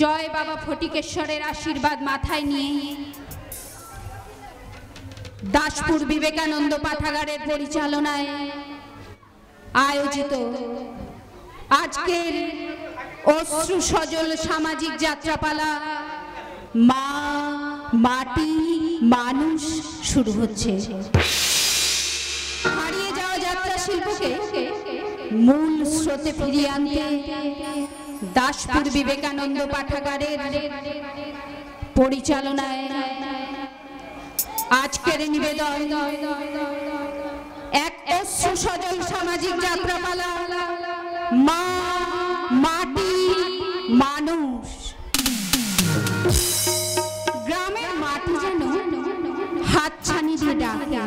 জয় বাবা ফটিকেশ্বরের আশীর্বাদ মাথায় নিয়ে দাসপুর বিবেকানন্দ পাঠাগারের পরিচালনায় আয়োজিত আজকের অশ্রু সজল সামাজিক যাত্রাপালা মা মাটি মানুষ শুরু হচ্ছে। হারিয়ে যাওয়া যাত্রা শিল্পকে মূল স্রোতে ফিরিয়ে আনতে দাসপুর বিবেকানন্দ পাঠাগারের পরিচালনায় আজকের নিবেদন এক অশ্রু সজল সামাজিক যাত্রাপালা মা মাটি মানুষ। গ্রামের মাটি যেন হাতছানি দিয়ে ডাকে,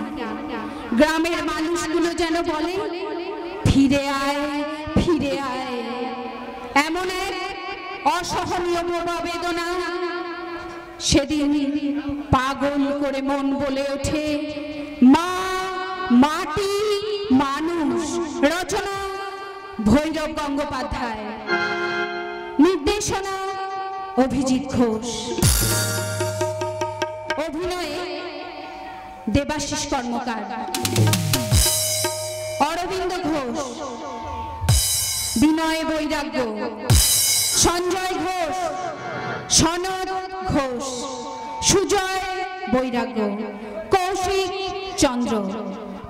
গ্রামের মানুষগুলো যেন বলে ফিরে আয় ফিরে আয়। এমন এক অসহনীয় বেদনা সেদিন পাগল করে মন বলে ওঠে মা মাটি মানুষ। রচনা ভৈরব গঙ্গোপাধ্যায়, নির্দেশনা অভিজিৎ ঘোষ, অভিনয়ে দেবাশিস কর্মকার, অরবিন্দ ঘোষ, বিনয় বৈরাগ্য, সঞ্জয় ঘোষ, সনদ ঘোষ, সুজয় বৈরাগ্য, কৌশিক চন্দ্র,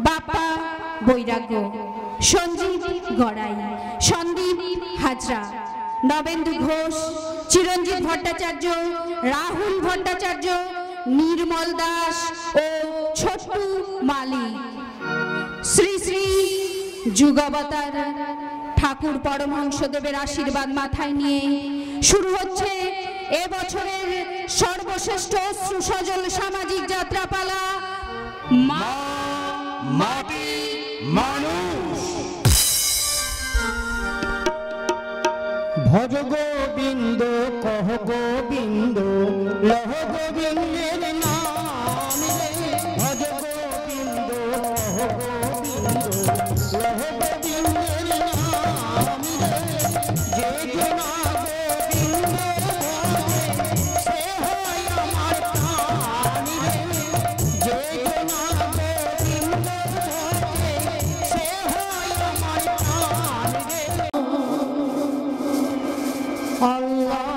বাপ্পা বৈরাগ্য, সঞ্জীব গড়াই, সন্দীপ হাজরা, নবেন্দু ঘোষ, চিরঞ্জিত ভট্টাচার্য, রাহুল ভট্টাচার্য, নির্মল দাস ও ছোট্টু মালিক। শ্রী শ্রী যুগাবতার ঠাকুর পরমহংসদেবের আশীর্বাদ মাথায় নিয়ে শুরু হচ্ছে এবছরের সর্বশ্রেষ্ঠ অশ্রু সজল সামাজিক যাত্রাপালা মা মাটি মানুষ। ভজ গোবিন্দ কহ গোবিন্দ লহ গোবিন্দের নাম রে। ভজ গোবিন্দ কহ গোবিন্দ লহ গোবিন্দের নাম রে। যে গুণা গোবিন্দ সে হয় আমার প্রাণ রে। যে গুণা গোবিন্দ সে হয় আমার প্রাণ রে। Allah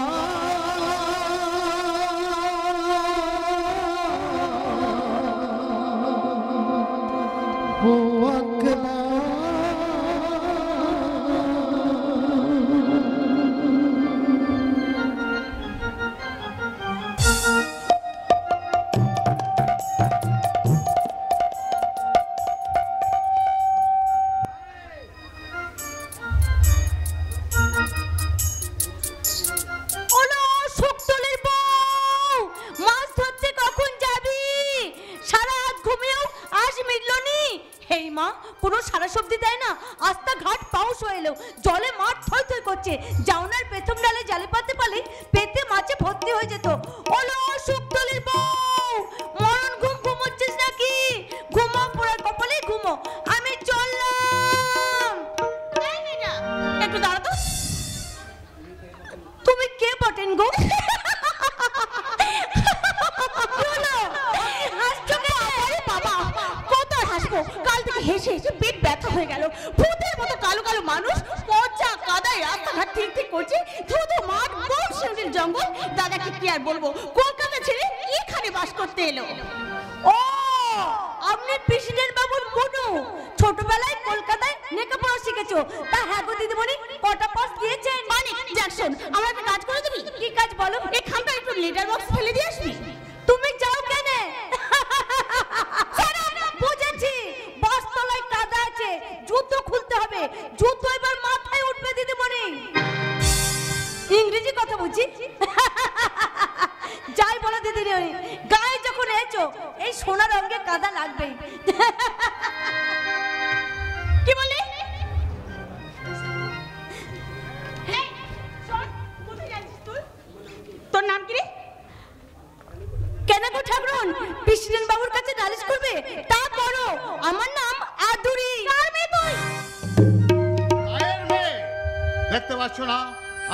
দেখতে পাচ্ছ না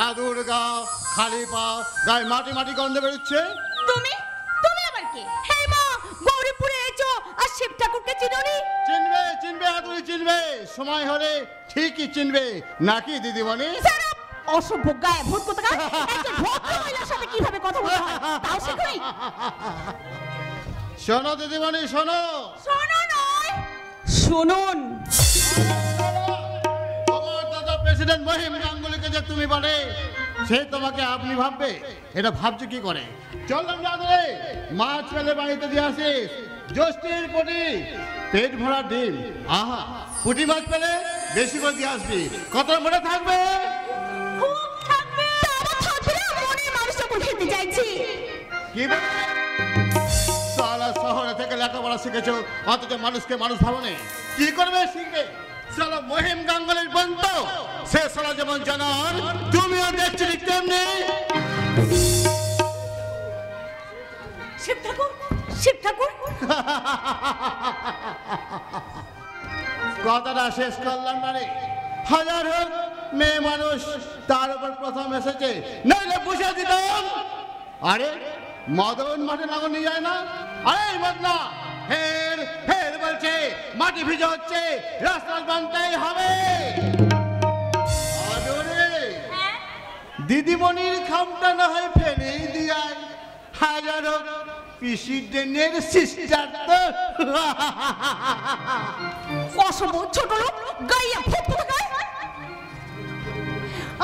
আদুর্গা খালি পা, গায়ে মাটি মাটি গন্ধ বেরোচ্ছে। তুমি তুমি আবার কে? হে মা, গৌরীপুরে এসো আর শিব ঠাকুরকে চিনোনি? চিনবে চিনবে আদুরি চিনবে, সময় হলে ঠিকই চিনবে, নাকি দিদিমণি? অসভ্য গায়ে ভূত কোথাকার, একজন ভদ্র মহিলার সাথে কিভাবে কথা বলতে হয় তাও শেখনি? শোনো দিদিমণি শোনো। শোনো নয়, শুনুন। আমার দাদা প্রেসিডেন্ট মহিম গাঙ্গুলিকে যে তুমি বলে, সে তোমাকে আপনি ভাববে, এটা ভাবছে কি করে? চললাম দাদা, মাছ পেলে বাড়িতে দিয়ে আসিস, জ্যৈষ্ঠীর পুটি, পেট ভরা ডিম, আহা পুঁটি মাছ পেলে বেশি করে দিয়ে আসবি, কত মনে থাকবে? খুব থাকবে, আমার থাকবে না, মনে মানুষ যখন খেতে চাইছি। কি সালা শহরে থেকে লেখাপড়া শিখেছো, অথচ মানুষকে মানুষ ভাবো নেই, কি করবে শিখবে? সালা মহিম গাঙ্গুলির বন্ধ, সে সালা যেমন জানান, তুমিও দেখছি তেমনি। শিব ঠাকুর, শিব ঠাকুর। কথাটা শেষ করলাম না রে, হাজার হোক মেয়ে মানুষ, তার উপর প্রথম এসেছে, নইলে বুঝে দিতাম। আরে মদন মাঠে লাগানো নিয়ে যায় না? আরে মদনা, হের হের বলছে, মাটি ভিজে হচ্ছে, রাস্তা বানতেই হবে। আদরে দিদিমণির খামটা না হয় ফেলেই দিয়ায়, হাজার হোক প্রেসিডেন্টের সিস্টার তো। অসভ্য ছোট লোক, গাইয়া ভূত কোথাকার।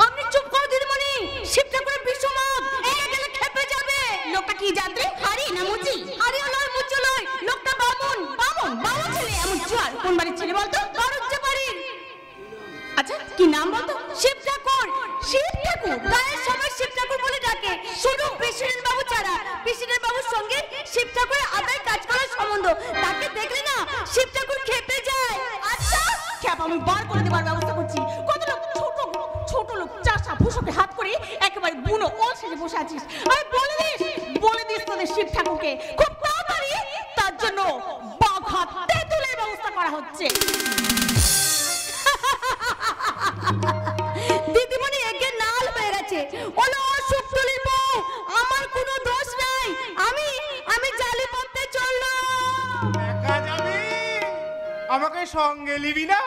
আপনি চুপ করো দিদিমণি, শিব ঠাকুরের বিশ্বমাপ এগিয়ে গেলে খেপে যাবে। লোকটা কি জানতে? হারি না মুচি? হারি লয় মুচি লয়, লোকটা বামুন। বামুন বামুন ছেলে, এমন জোয়ার কোন বাড়ির ছেলে বলতো? বারুজ্জে বাড়ির। আচ্ছা কি নাম বলতো? শিব ঠাকুর। শিব ঠাকুর গায়ের সবাই শিব ঠাকুর বলে ডাকে, শুধু প্রেসিডেন্ট বাবু ছাড়া। প্রেসিডেন্ট বাবুর সঙ্গে শিব ঠাকুরের আদায় কাজ করার সম্বন্ধ, তাকে দেখলে না শিব ঠাকুর খেপে যায়। আচ্ছা খেপ আমি বার করে দেবার ব্যবস্থা করছি। কত লোক ছোট লোক চাষা ভূষকে হাত করে একেবারে বুনো ওল সেজে বসে আছিস। আমি বলে দিস তোদের শিব ঠাকুরকে খুব তাড়াতাড়ি তার জন্য বাঘা তেঁতুলের ব্যবস্থা করা হচ্ছে। দিদিমণি একে নাল হয়ে গেছে, ওলো শুকতুলির বউ, আমার কোনো দোষ নাই, আমি জালি পড়তে চললাম। একা যাবি? আমাকে সঙ্গে নিবি না?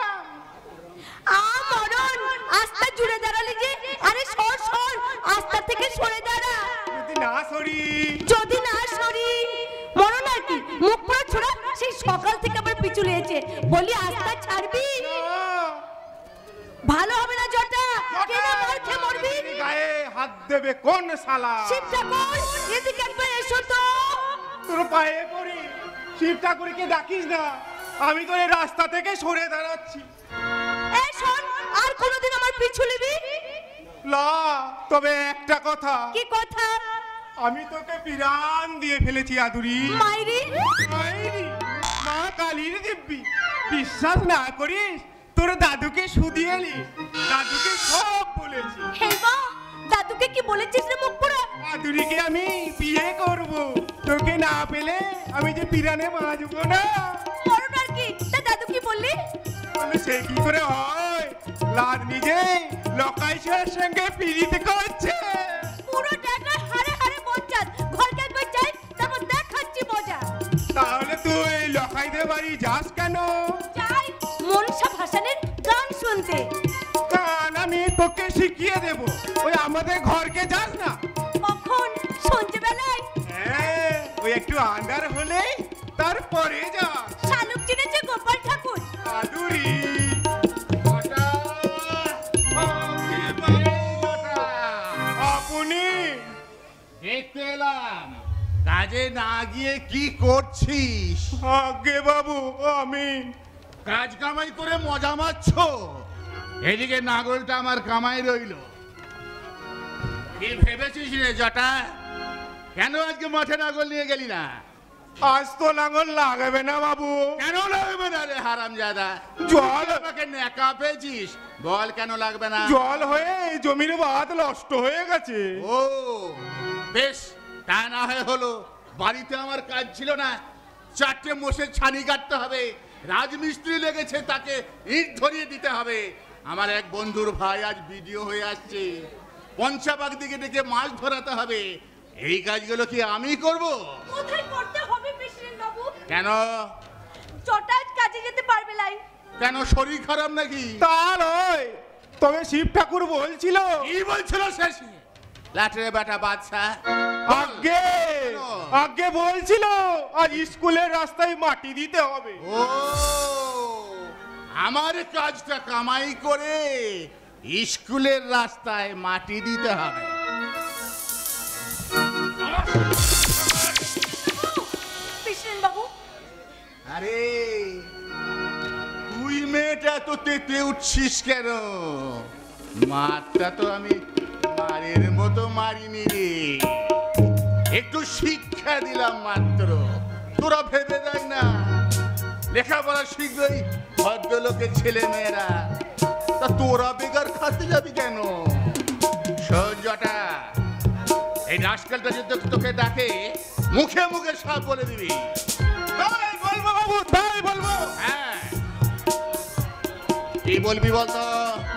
মরণ, আস্তা জুড়ে দাঁড়ালি যে। আরে সর সর, আস্তা থেকে সরে দাঁড়া। যদি না সরি মরণ আর কি, মুখ পুরো ছোড়া, সেই সকাল থেকে আবার পিছু লেগেছে। বলি আস্তা ছাড়বি? ভালো হবে না জটা, কেন মার খেয়ে মরবি? গায়ে হাত দেবে কোন শালা? শিব ঠাকুর এদিকে একবার এসো তো। তোর পায়ে পড়ি, শিব ঠাকুরকে ডাকিস না, আমি তো এই রাস্তা থেকে সরে দাঁড়াচ্ছি। এই শোন, আর কোনোদিন আমার পিছু নিবি না, তবে একটা কথা। কি কথা? আমি তোকে পিরান দিয়ে ফেলেছি আদুরি। মাইরি মাইরি, মা কালীর দিব্যি, বিশ্বাস না করিস তোর দাদুকে শুধিয়ে নি, দাদুকে সব বলেছি। হে মা, দাদুকে কি বলেছিস রে মুখ পুরো? আদুরিকে আমি বিয়ে করব, তোকে না পেলে আমি যে পিরানে বাঁচবো না। মরণ আর কি, তা দাদু কি বললি? বলে সে কি করে হয়, লাদ নিজে লকাইশের সঙ্গে পিরিতে করছে। পুরো টাকা হারে হারে বঞ্চাত, ঘরকে একবার যাই, তারপর দেখাচ্ছি মজা। তাহলে তুই লকাইদের বাড়ি যাস কেন? যাই মনসা ভাসানের গান শুনতে। গান আমি তোকে শিখিয়ে দেব, ওই আমাদের ঘরকে যাস না। কখন? সন্ধ্যেবেলায়। হ্যাঁ, ওই একটু আন্ধার হলেই তারপরে যা। শালুক চিনেছে গোপাল ঠাকুর। আদুরি আপনি দেখতে এলাম, কাজে না গিয়ে কি করছিস? আগে বাবু আমি কাজ কামাই করে মজা মারছ, এদিকে নাগলটা আমার কামাই রইল। কি ভেবেছিস রে জটা? কেন আজকে মাঠে নাগল নিয়ে গেলি না? আজ তো লাঙল লাগাবে না বাবু। কেন লাগবে না রে হারামজাদা? জল আমাকে নেকা পেয়েছিস, বল কেন লাগবে না? জল হয়ে জমির বাদ নষ্ট হয়ে গেছে। ও বেশ, তা না হয় হলো। বাড়িতে আমার কাজ ছিল না, 4টে মোষের ছানি কাটতে হবে, রাজমিস্ত্রি লেগেছে, তাকে ইট ধরিয়ে দিতে হবে। আমার এক বন্ধুর ভাই আজ বিডিও হয়ে আসছে, পঞ্চাবাগ দিকে ডেকে মাছ ধরাতে হবে, এই কাজগুলো কি আমি করব? কোথায় করতে হবে প্রেসিডেন্ট বাবু? কেন? চটাজ কাজে যেতে পারবে লাই। কেন শরীর খারাপ নাকি? তা নয়, তবে শিব ঠাকুর বলছিল। কি বলছিল শেষ? লাটের বেটা বাদশা আগে আগে বলছিল আজ স্কুলের রাস্তায় মাটি দিতে হবে। ও আমার কাজটা কামাই করে স্কুলের রাস্তায় মাটি দিতে হবে। প্রেসিডেন্ট বাবু, আরে তুই মেয়েটা তো তেতে উঠছিস কেন? মারটা তো আমি মারের মতো মারিনি রে, একটু শিক্ষা দিলাম মাত্র। তোরা ভেবে দেখ না লেখাপড়া শিখবেই ভদ্রলোকের ছেলে মেয়েরা, তা তোরা বেকার খাতে যাবি কেন? সহজটা এই রাস্কালটা যদি তোকে ডাকে মুখে মুখে সব বলে দিবি। তাই বলবো বাবু, তাই বলবো। হ্যাঁ কি বলবি বলতো?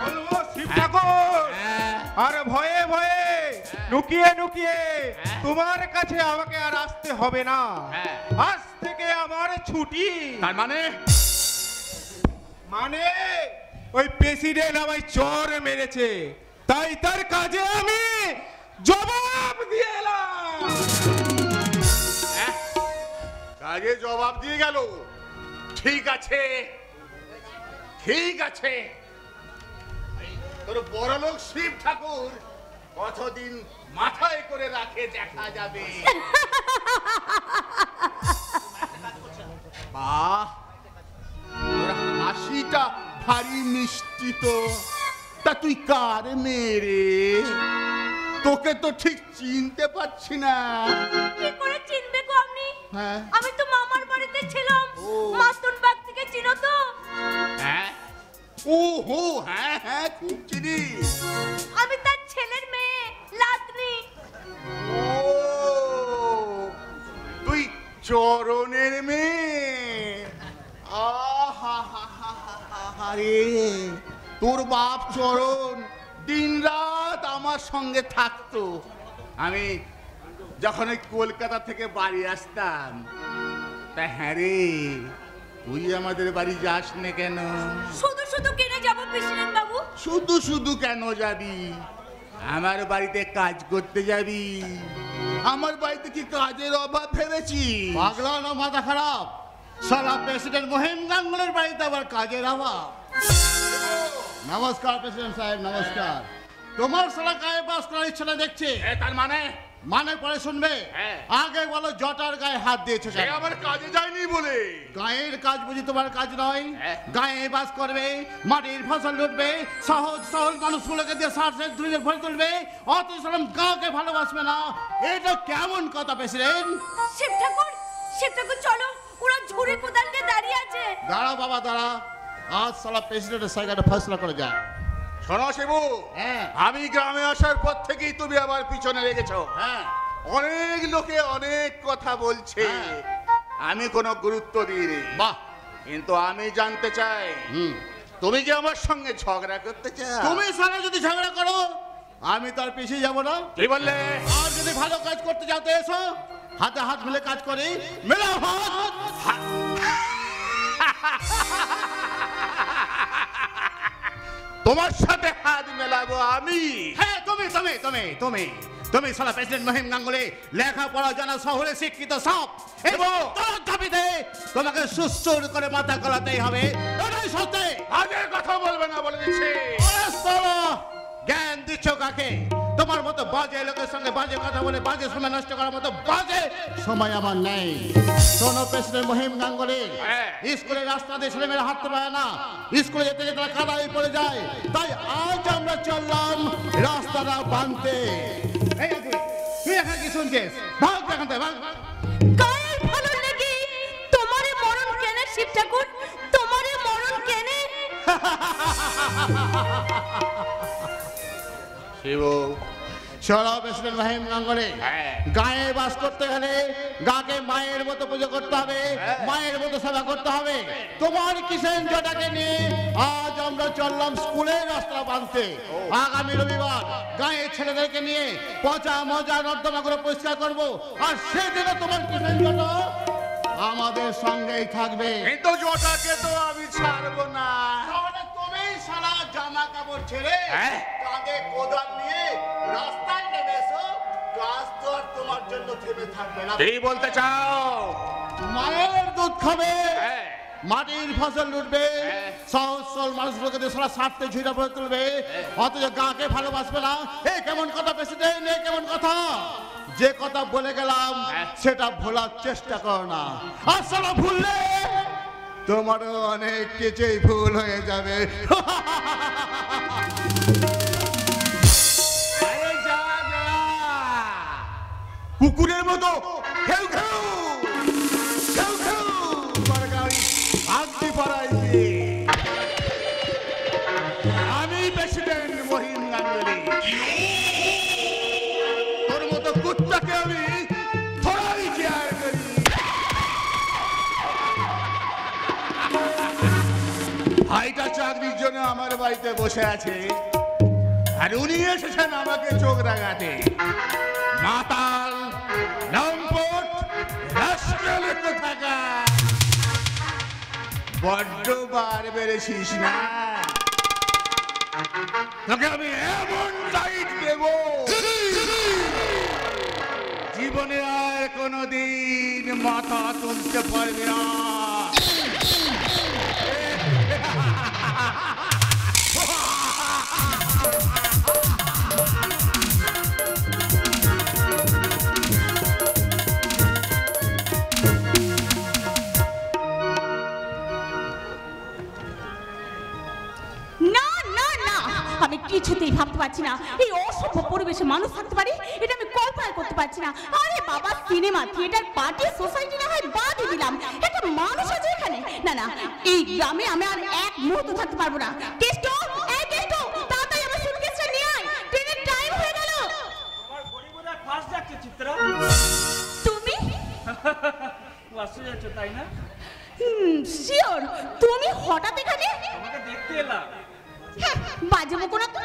বলবো শিব ঠাকুর, হ্যাঁ আর ভয়ে ভয়ে লুকিয়ে লুকিয়ে তোমার কাছে আমাকে আর আসতে হবে না। হ্যাঁ। আজ থেকে আমার ছুটি। তার মানে? মানে ওই প্রেসিডেন্ট আমায় চর মেরেছে, তাই তার কাজে আমি জবাব দিয়ে এলাম। হ্যাঁ? কাজে জবাব দিয়ে গেল? ঠিক আছে ঠিক আছে, তোর বড়লোক শিব ঠাকুর কতদিন মাথায় করে রাখে দেখা যাবে। বাহ, তোর হাসিটা ভারী মিষ্টি তো। তা তুই কার মেয়ে রে? তোকে তো ঠিক চিনতে পারছি না। কি করে চিনবে গো আপনি? হ্যাঁ। আমি তো মামার বাড়িতে ছিলাম। ও। মাস্তুন বাগ থেকে চিনো তো? হ্যাঁ ও হো, হ্যাঁ হ্যাঁ খুব চিনি। আমি তার ছেলের মেয়ে লাতনি। ও তুই চরণের মেয়ে? আরে তোর বাপ চরণ দিন রাত আমার সঙ্গে থাকতো। আমি যখন ওই কলকাতা থেকে বাড়ি আসতাম, তা হ্যাঁ রে তুই আমাদের বাড়ি যাস না কেন? শুধু শুধু কেনে যাব প্রেসিডেন্ট বাবু? শুধু শুধু কেন যাবি? আমার বাড়িতে কাজ করতে যাবি। আমার বাড়িতে কি কাজের অভাব ভেবেছি? পাগলা না মাথা খারাপ? সালা প্রেসিডেন্ট মহিম গাঙ্গুলির বাড়িতে আবার কাজের অভাব? নমস্কার প্রেসিডেন্ট সাহেব, নমস্কার। তোমার সালা গায়ে বাস করার ইচ্ছা না দেখছি। তার মানে? মানে পরে শুনবে। হ্যাঁ। আগে বলো জটার গায়ে হাত দিয়েছো সে আমার কাজে যায়নি বলে। গায়ের কাজ বুঝি তোমার কাজ নয়? হ্যাঁ। গায়ে বাস করবে, মাটির ফসল লুটবে, সহজ সহজ মানুষগুলোকে দিয়ে সার্সের ধুয়ে ভরে তুলবে, অত সালাম গাঁকে ভালোবাসবে না। এটা কেমন কথা প্রেসিডেন্ট? শিব ঠাকুর, শিব ঠাকুর চলো, ওরা ঝুড়ি কোদাল নিয়ে দাঁড়িয়ে আছে। দাঁড়া বাবা দাঁড়া, আজ সালা প্রেসিডেন্টের জায়গাটা ফয়সলা করে যায়। শোনো শিবু, হ্যাঁ। আমি গ্রামে আসার পর থেকেই তুমি আমার পিছনে লেগেছো। হ্যাঁ অনেক লোকে অনেক কথা বলছে, হ্যাঁ। আমি কোনো গুরুত্ব দিইনি। বাহ। কিন্তু আমি জানতে চাই তুমি কি আমার সঙ্গে ঝগড়া করতে চাও? তুমি সারা যদি ঝগড়া করো আমি তার পিছিয়ে যাব না। কি বললে? আর যদি ভালো কাজ করতে যাতে এসো, হাতে হাত মিলে কাজ করি, মেলাও হাত। তোমার সাথে হাত মেলাবো আমি? হ্যাঁ তুমি তুমি তুমি তুমি তুমি সালা প্রেসিডেন্ট মহিম গাঙ্গুলি, লেখাপড়া জানা শহরে শিক্ষিত সব, এবং তোমার দাবিতে তোমাকে সুস্থর করে মাথা গলাতেই হবে। এটাই সত্যি। আজের কথা বলবে না বলে দিচ্ছি। আরে সালা, জ্ঞান দিচ্ছ কাকে? তোমার মতো বাজে লোকের সঙ্গে বাজে কথা বলে বাজে সময় নষ্ট করার মতো বাজে সময় আমার নেই। শোনো প্রেসিডেন্ট মহিম গাঙ্গুলি, হ্যাঁ। স্কুলের রাস্তা দিয়ে ছেলেমেয়েরা হাঁটতে পারে না, স্কুলে যেতে যেতে তারা কাদায় পড়ে যায়। তাই আজ আমরা চললাম রাস্তাটা বানতে। এই আগে, তুই এখানে কি শুনছিস? ভাগ এখান থেকে, ভাগ। গায়ের ভালো লেগে তোমারে মরণ কেনে শিব ঠাকুর, তোমারে মরণ কেনে? শিবু, চলো প্রেসিডেন্ট মহিম গাঙ্গুলি, গায়ে বাস করতে গেলে গাকে মায়ের মতো পুজো করতে হবে, মায়ের মতো সেবা করতে হবে। তোমার কিষেন জটাকে নিয়ে আজ আমরা চললাম স্কুলের রাস্তা বাঁধতে। আগামী রবিবার গায়ের ছেলেদেরকে নিয়ে পচা মজা নর্দমা করে পরিষ্কার করবো, আর সেদিনে তোমার কিষেন জটা আমাদের সঙ্গেই থাকবে। কিন্তু জটাকে তো আমি ছাড়বো না। তাহলে তুমি সারা জামা কাপড় ছেড়ে কাঁধে কোদাল নিয়ে রাস্তায় নেমে এসো, কাজ তো আর তোমার জন্য থেমে থাকবে না। এই বলতে চাও মায়ের দুধ খাবে, মাটির ফসল লুটবে, সহজ সরল মানুষগুলোকে দিয়ে সারা স্বার্থে ঝুড়ে পড়ে তুলবে, অথচ গাঁকে ভালোবাসবে না। এই কেমন কথা প্রেসিডেন্ট, এই কেমন কথা? যে কথা বলে গেলাম সেটা ভোলার চেষ্টা কর না, আর সেটা ভুললে তোমারও অনেক কিছুই ভুল হয়ে যাবে। আরে যা যা, কুকুরের মতো খেউ খেউ খেউ খেউ করে গাড়ি ভাগতে পারাইছে। আমি প্রেসিডেন্ট মহিম গাঙ্গুলি, তোর মতো কুত্তাকে আমি থোড়াই কেয়ার করি। ভাইটা চাকরির জন্য আমার বাড়িতে বসে আছে, আর উনি এসেছেন আমাকে চোখ রাগাতে। মাতাল, লম্পট, রাস্কেল থাকা, বড্ড বার বেড়েছিস না? তোকে আমি এমন টাইট দেব, জীবনে আর কোনোদিন মাথা তুলতে পারবি না। না না না, আমি কিছুতেই ভাবতে পারছি না এই অসভ্য পরিবেশে মানুষ থাকতে পারে, এটা আমি কল্পনা করতে পারছি না। আরে বাবা, সিনেমা থিয়েটার পার্টি সোসাইটি না হয় বাদই দিলাম, একটা মানুষ আছে এখানে। না না, এই গ্রামে আমি আর এক মুহূর্ত থাকতে পারবো না। কেষ্ট, এই কেষ্ট, তাড়াতাড়ি আমার সুটকেসটা নিয়ে আয়, ট্রেনের টাইম হয়ে গেল। আমার গরিবরা ফাঁস যাচ্ছে চিত্রা। তুমি বাসে যাচ্ছ তাই না? শিওর তুমি হঠাৎ এখানে? আমাকে দেখতে এলাম। বাজে বকো না তো।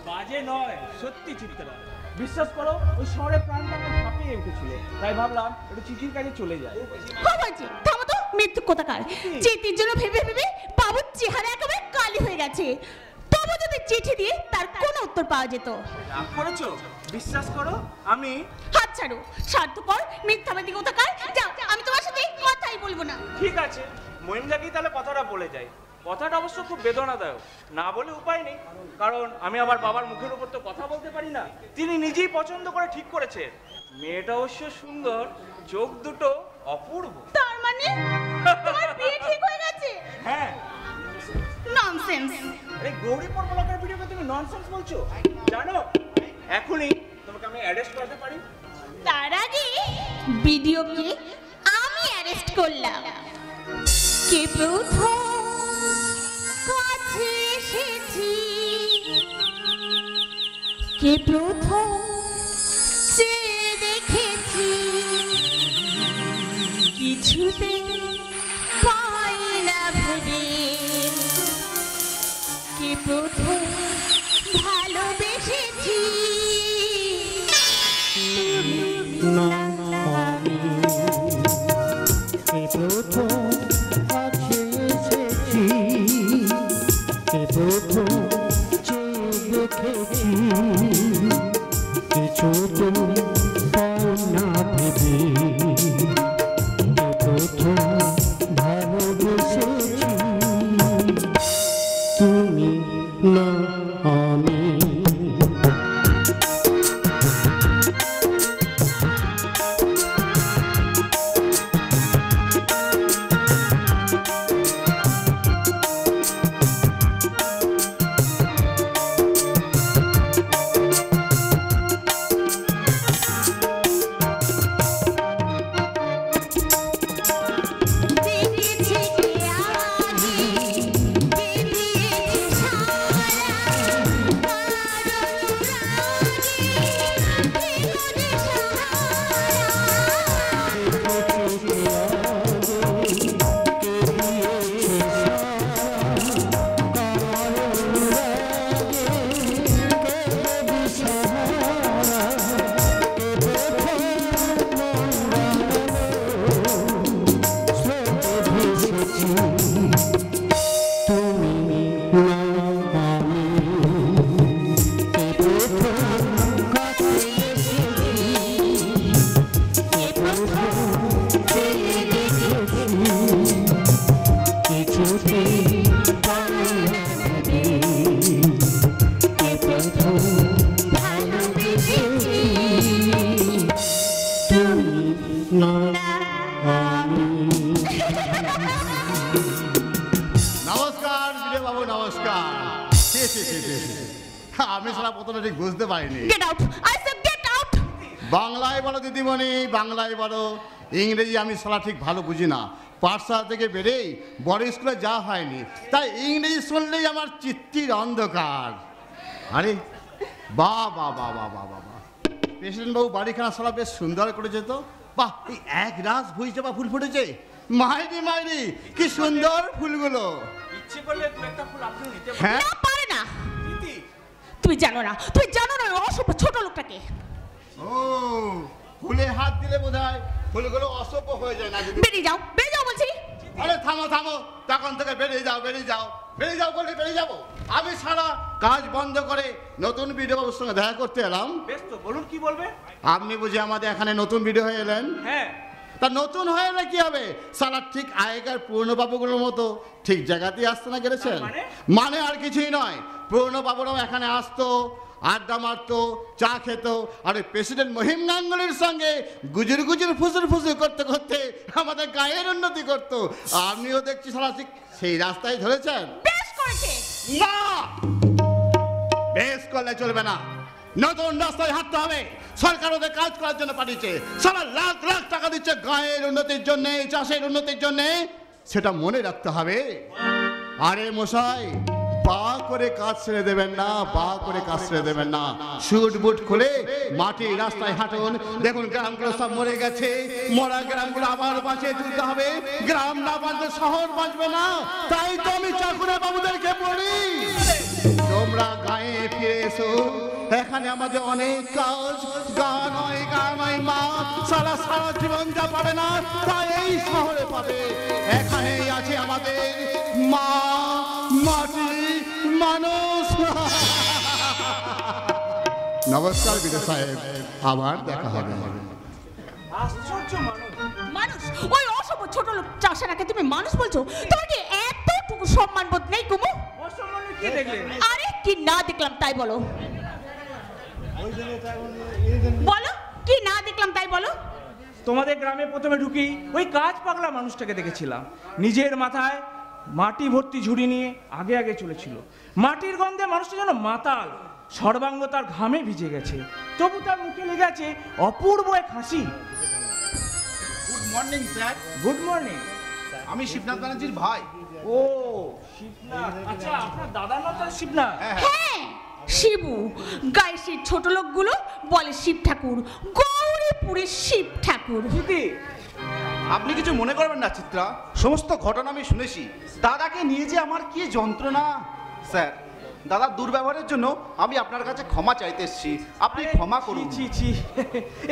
বাজে নয়, সত্যি চিত্রা। বিশ্বাস করো, ওই শহরে প্রাণটা আমার হাঁপিয়ে উঠেছিল, তাই ভাবলাম একটু চিঠির কাজে চলে যায়। হয়েছে, থামো তো মৃত্যু কোথাকার। চিঠির জন্য ভেবে ভেবে বাবুর চেহারা একেবারে কালি হয়ে গেছে। তবু যদি চিঠি দিয়ে তার কোনো উত্তর পাওয়া যেত। রাগ করেছো? বিশ্বাস করো, আমি হাত ছাড়ো, স্বার্থপর মিথ্যাবাদী কোথাকার। যাও, আমি তোমার সাথে কথাই বলবো না। ঠিক আছে, মহিমদাকেই তাহলে কথাটা বলে যাই। কথাটা অবশ্য খুব বেদনাদায়ক, না বলে উপায় নেই, কারণ আমি আমার বাবার মুখের উপর তো কথা বলতে পারি না। তিনি নিজেই পছন্দ করে ঠিক করেছে। মেয়েটা অবশ্য সুন্দর, চোখ দুটো অপূর্ব। তার মানে তোমার বিয়ে ঠিক হয়ে গেছে? হ্যাঁ। ননসেন্স। আরে গৌরীপুর ব্লকের ভিডিওকে তুমি ননসেন্স বলছো? জানো, এখনই তোমাকে আমি অ্যারেস্ট করতে পারি। তার আগে ভিডিওকে আমি অ্যারেস্ট করলাম। কে প্রথম কাছে এসেছি, কে প্রথম চেয়ে দেখেছি, কিছুতে পাই না ভেবে, কে প্রথম ভালোবেসেছি। না আমি কে প্রথম কাছে এসেছি, কে প্রথম চেয়ে দেখেছি, কিছু তো পাই না ভেবে, কে প্রথম ভালোবেসেছি। তুমি না আমি আমি সারা প্রথমে ঠিক বুঝতে পারিনি। Get out, I say get out. বাংলায় বলো দিদিমণি, বাংলায় বলো, ইংরেজি আমি সারা ঠিক ভালো বুঝি না। পাঠশালা থেকে বেরেই বড় স্কুলে যাওয়া হয়নি, তাই ইংরেজি শুনলেই আমার চিত্তির অন্ধকার। আরে বাহ বাহ বাহ বাহ বাহ বাহ বাহ, প্রেসিডেন্ট বাবু বাড়িখানা সারা বেশ সুন্দর করেছে তো। বাহ, এই এক রাস ভুই চাপা ফুল ফুটেছে, মাইরি মাইরি কি সুন্দর ফুলগুলো। ইচ্ছে করলে দু একটা ফুল আপনি নিতে পারেন। হ্যাঁ, না পারে না। দিদি, তুমি জানো না, তুমি জানো না ওই অসভ্য ছোট লোকটাকে। ও ফুলে হাত দিলে বোধহয় ফুলগুলো অসভ্য হয়ে যায় না দিদি? বেরিয়ে যাও, বেরিয়ে যাও বলছি। আরে থামো থামো, তখন থেকে বেরিয়ে যাও বেরিয়ে যাও বেরিয়ে যাও বলে বেরিয়ে যাবো? আমি সারা কাজ বন্ধ করে নতুন বিডিও বাবুর সঙ্গে দেখা করতে এলাম। বেশ তো, বলুন কি বলবে? আপনি বুঝি আমাদের এখানে নতুন বিডিও হয়ে এলেন? হ্যাঁ। তা নতুন হয়ে এলে কি হবে, সারা ঠিক আগেকার পুরনো বাবুগুলোর মতো ঠিক জায়গাতেই আসতে না গেলেছেন? মানে আর কিছুই নয়, পুরনো বাবুরাও এখানে আসতো, আড্ডা মারতো, চা খেত, আর ওই প্রেসিডেন্ট মহিম গাঙ্গুলির সঙ্গে গুজুর গুজুর ফুসুর ফুসুর করতে করতে আমাদের গায়ের উন্নতি করতো। আপনিও দেখছি সারা ঠিক সেই রাস্তায় ধরেছেন। বেশ করেছে। না, বেশ করলে চলবে না, নতুন রাস্তায় হাঁটতে হবে। সরকার ওদের কাজ করার জন্য পাঠিয়েছে, সারা লাখ লাখ টাকা দিচ্ছে গায়ের উন্নতির জন্য, চাষের উন্নতির জন্য, সেটা মনে রাখতে হবে। আরে মশাই, পা করে কাজ ছেড়ে দেবেন না, পা করে কাজ ছেড়ে দেবেন না। শুট বুট খুলে মাটির রাস্তায় হাঁটুন। দেখুন গ্রামগুলো সব মরে গেছে, মরা গ্রামগুলো আবার বাঁচিয়ে তুলতে হবে। গ্রাম না বাঁচলে শহর বাঁচবে না। তাই তো আমি চাকুরা বাবুদেরকে বলি, তোমরা গায়ে ফিরে এসো, এখানে আমাদের অনেক কাজ। গান নয় মা, সারা সারা জীবন যা পাবে না তাই এই শহরে পাবে। এখানেই আছে আমাদের মা, মাটি, মানুষ। নমস্কার বিদে সাহেব, আবার দেখা হবে। আশ্চর্য মানুষ। মানুষ, ওই অসভ্য ছোট লোক চাষারাকে তুমি মানুষ বলছো? তোমার কি এতটুকু সম্মান বোধ নেই কুমু? অসম্মানের কি দেখলেন? আরে কি না দেখলাম তাই বলো, বলো কি না দেখলাম তাই বলো। তোমাদের গ্রামে প্রথমে ঢুকি ওই কাজ পাগলা মানুষটাকে দেখেছিলাম। নিজের মাথায় মাটি ভর্তি ঝুড়ি নিয়ে আগে আগে চলেছিল। মাটির গন্ধে মানুষটা যেন মাতাল, সর্বাঙ্গ তার ঘামে ভিজে গেছে, তবু তার মুখে লেগে আছে অপূর্ব এক হাসি। Good morning sir. Good morning. আমি শিবনাথ ব্যানার্জির ভাই। ও শিবনাথ, আচ্ছা আপনার দাদার নাম তো শিবনাথ? হ্যাঁ, শিবু। গায়ে সেই ছোট লোকগুলো বলে শিব ঠাকুর, গৌরীপুরের শিব ঠাকুর। দিদি, আপনি কিছু মনে করবেন না চিত্রা, সমস্ত ঘটনা আমি শুনেছি। দাদাকে নিয়ে যে আমার কি যন্ত্রণা। স্যার, দাদার দুর্ব্যবহারের জন্য আমি আপনার কাছে ক্ষমা চাইতে এসেছি, আপনি ক্ষমা করুন। ছি ছি,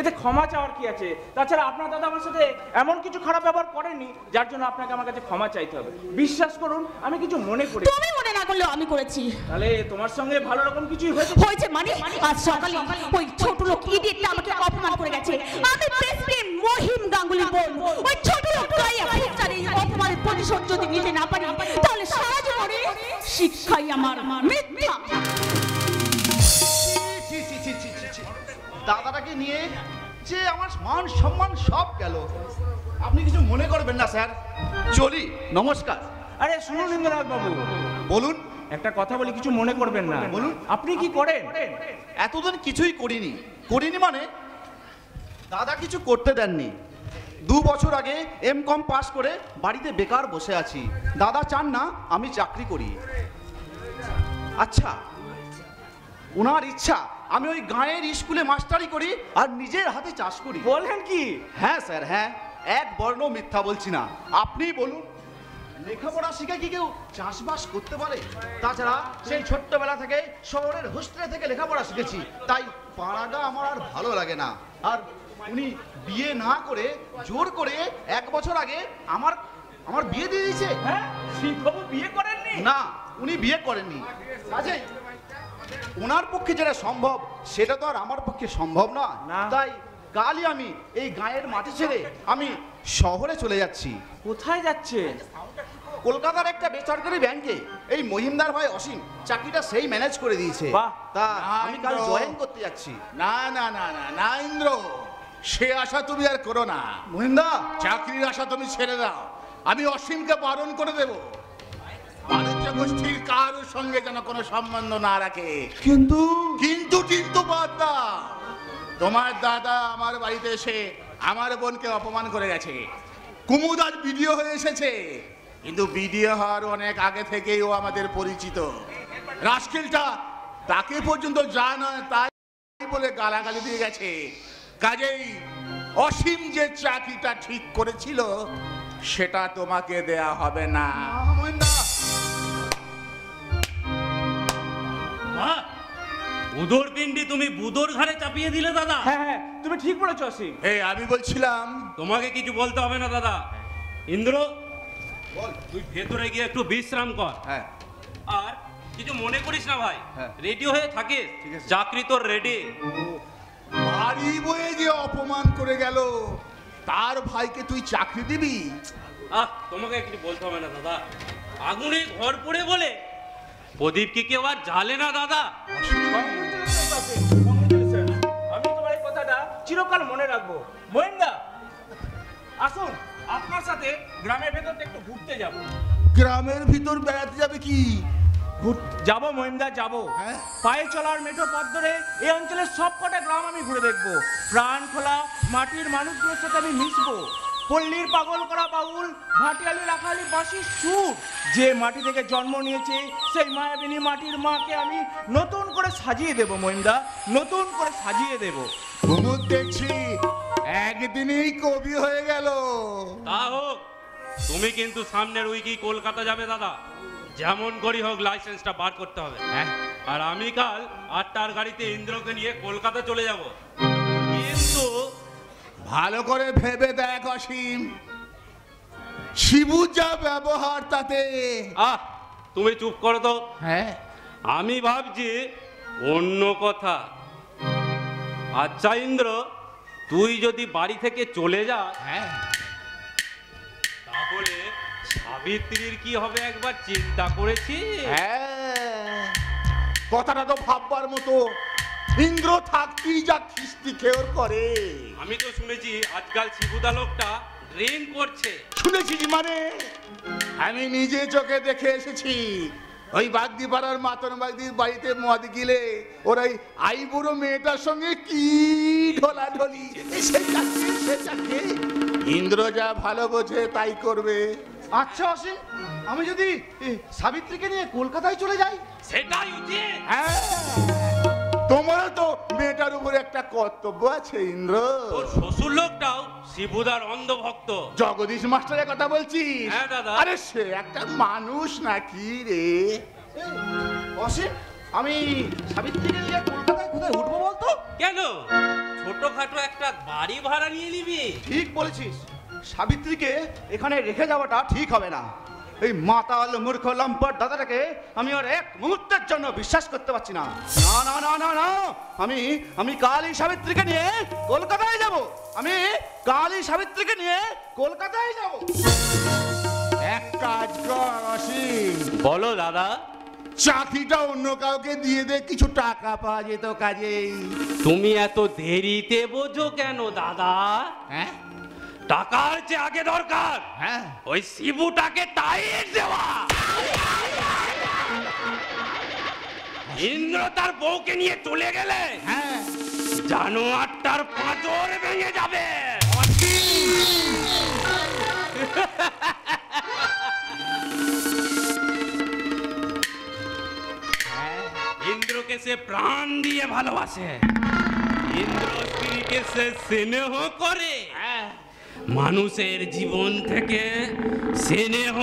এতে ক্ষমা চাওয়ার কি আছে? তাছাড়া আপনার দাদা আমার সাথে এমন কিছু খারাপ ব্যবহার করেনি যার জন্য আপনাকে আমার কাছে ক্ষমা চাইতে হবে। বিশ্বাস করুন, আমি কিছু মনে করি। তুমি মনে না করলেও আমি করেছি। তাহলে তোমার সঙ্গে ভালো রকম কিছুই হয়েছে? হয়েছে মানে আজ সকালে ওই ছোট লোক ইডিয়েটটা আমাকে অপমান করে গেছে। আমি প্রেসিডেন্ট মহিম গাঙ্গুলির বোন। ওই ছোট লোকটাই আপনার এই অপমানের প্রতিশোধ যদি নিতে না পারি তাহলে সারা জীবনে শিক্ষাই আমার মিথ্যা। দাদাটাকে নিয়ে যে আমার মান সম্মান সব গেল। আপনি কিছু মনে করবেন না স্যার, চলি, নমস্কার। আরে শুনুন ইন্দ্রনাথ বাবু, বলুন। একটা কথা বলি, কিছু মনে করবেন না। বলুন। আপনি কি করেন? এতদিন কিছুই করিনি মানে দাদা কিছু করতে দেননি। 2 বছর আগে M.Com পাস করে বাড়িতে বেকার বসে আছি। দাদা চান না আমি চাকরি করি। আচ্ছা, ওনার ইচ্ছা আমি ওই গাঁয়ের স্কুলে মাস্টারি করি আর নিজের হাতে চাষ করি। বলেন কি? হ্যাঁ স্যার, হ্যাঁ, এক বর্ণ মিথ্যা বলছি না। আপনি বলুন, লেখাপড়া শিখে কি কেউ চাষবাস করতে পারে? তাছাড়া সেই ছোট্টবেলা থেকে শহরের হোস্টেলে থেকে লেখাপড়া শিখেছি, তাই পাড়াটা আমার আর ভালো লাগে না। আর উনি বিয়ে না করে জোর করে 1 বছর আগে আমার বিয়ে দিয়ে দিয়েছে। হ্যাঁ, শিববাবু বিয়ে করেননি? না, উনি বিয়ে করেননি। কাজেই ওনার পক্ষে যেটা সম্ভব সেটা তো আর আমার পক্ষে সম্ভব না। তাই কালই আমি এই গায়ের মাটি ছেড়ে আমি শহরে চলে যাচ্ছি। কোথায় যাচ্ছে? কলকাতার একটা বেসরকারি ব্যাংকে এই মহিমদার ভাই অসীম চাকরিটা সেই ম্যানেজ করে দিয়েছে। বাহ। তা আমি কাল জয়েন করতে যাচ্ছি। না না না না না ইন্দ্র, সে আশা তুমি আর করো না। মহিমদা, চাকরির আশা তুমি ছেড়ে দাও, আমি অসীমকে বারণ করে দেবো। বাড়িতে গোষ্ঠীর কারোর সঙ্গে যেন কোনো সম্বন্ধ না রাখে। কিন্তু কিন্তু বাদ দাও। তোমার দাদা আমার বাড়িতে এসে আমার বোনকে অপমান করে গেছে। কুমুদ আজ বিডিও হয়ে এসেছে, কিন্তু বিডিও হওয়ার অনেক আগে থেকেই ও আমাদের পরিচিত। রাস্কেলটা তাকে পর্যন্ত যা নয় তাই বলে গালাগালি দিয়ে গেছে। কাজেই অসীম যে চাকরিটা ঠিক করেছিল সেটা তোমাকে দেয়া হবে না। উদর পিণ্ডি তুমি বুদোর ঘাড়ে চাপিয়ে দিলে দাদা। হ্যাঁ হ্যাঁ, তুমি ঠিক বলেছো অসীম। এই আমি বলছিলাম, তোমাকে কিছু বলতে হবে না দাদা। ইন্দ্র, তুই ভেতরে গিয়ে একটু বিশ্রাম কর। হ্যাঁ, আর কিছু মনে করিস না ভাই, হ্যাঁ। রেডি হয়ে থাকিস। চাকরি তোর রেডি। বাড়ি বয়ে যে অপমান করে গেল তার ভাইকে তুই চাকরি দিবি? তোমাকে কিছু বলতে হবে না দাদা। আগুনে ঘর পড়ে বলে প্রদীপ কি কেউ আর জ্বালে না দাদা। আমি তোমার এই কথাটা চিরকাল মনে রাখবো। মহিন্দা, আসুন, আপনার সাথে গ্রামের ভেতরটা একটু ঘুরতে যাব। গ্রামের ভিতর বেড়াতে যাবে কি? যাবো মহিন্দা, যাবো। হ্যাঁ? পায়ে চলার মেঠো পথ ধরে এই অঞ্চলের সবকটা গ্রাম আমি ঘুরে দেখবো। প্রাণ খোলা মাটির মানুষগুলোর সাথে আমি মিশবো। পল্লীর পাগল করা বাউল, ভাটিয়ালি রাখালি বাঁশির সুর, যে মাটি থেকে জন্ম নিয়েছে সেই মায়াবিনী মাটির মাকে আমি নতুন করে সাজিয়ে দেবো মহিন্দা, নতুন করে সাজিয়ে দেবো। কুমুদ দেখছি একদিনেই কবি হয়ে গেল। তা হোক, তুমি কিন্তু সামনের উইকেই কলকাতা যাবে দাদা। যেমন করি হোক লাইসেন্সটা বার করতে হবে। আর আমি কাল 8টার গাড়িতে ইন্দ্রকে নিয়ে কলকাতা চলে যাব। কিন্তু ভালো করে ভেবে দেখ অসীম, শিবু যা ব্যবহার তাতে। তুমি চুপ করো তো। হ্যাঁ, আমি ভাবছি অন্য কথা। আচ্ছা ইন্দ্র, তুই যদি বাড়ি থেকে চলে যাস তাহলে সাবিত্রীর কি হবে একবার চিন্তা করেছিস? হ্যাঁ, কথাটা তো ভাববার মতো। ইন্দ্র থাকতেই যা খিস্তি খেয়র করে। আমি তো শুনেছি আজকাল শিবুদা লোকটা ড্রিঙ্ক করছে। শুনেছিস মানে? আমি নিজে চোখে দেখে এসেছি। ওই বাগদি পাড়ার মাতন বাগদির বাড়িতে মদ গিলে ওর ওই আইবুড়ো মেয়েটার সঙ্গে কি ঢোলাঢলি। ইন্দ্র যা ভালো বোঝে তাই করবে। আচ্ছা অসীম, আমি যদি সাবিত্রীকে নিয়ে কলকাতায় চলে যাই? সেটাই উচিত। হ্যাঁ, তোমার তো মেয়েটার উপরে একটা কর্তব্য আছে ইন্দ্র। ওর শ্বশুর লোকটাও শিবুদার অন্ধভক্ত। জগদীশ মাস্টারের কথা বলছিস? হ্যাঁ দাদা। আরে সে একটা মানুষ নাকি রে? অসীম, আমি সাবিত্রীকে নিয়ে কলকাতায় কোথায় উঠবো বলতো? কেন, ছোটখাটো একটা বাড়ি ভাড়া নিয়ে নিবি। ঠিক বলেছিস, সাবিত্রীকে এখানে রেখে যাওয়াটা ঠিক হবে না। এই মাতাল মূর্খ লম্পট দাদাটাকে আমি আর এক মুহূর্তের জন্য বিশ্বাস করতে পারছি না। না না না না না, আমি কালই সাবিত্রীকে নিয়ে কলকাতায় যাব। আমি কালই সাবিত্রীকে নিয়ে কলকাতায় যাব। এক কাজ কর অসীম, বলো দাদা। চাকরিটা অন্য কাউকে দিয়ে দে, কিছু টাকা পাওয়া যেত কাজেই। তুমি এত দেরিতে বোঝো কেন দাদা? হ্যাঁ টাকার চেয়ে আগে দরকার হ্যাঁ, ওই শিবুটাকে টাইট দেওয়া। ইন্দ্র তার বউকে নিয়ে চলে গেলে হ্যাঁ, জানোয়ারটার পাঁজর ভেঙে যাবে। ইন্দ্রকে সে প্রাণ দিয়ে ভালোবাসে। ইন্দ্র স্ত্রীকে সে স্নেহ করে। মানুষের জীবন থেকে স্নেহ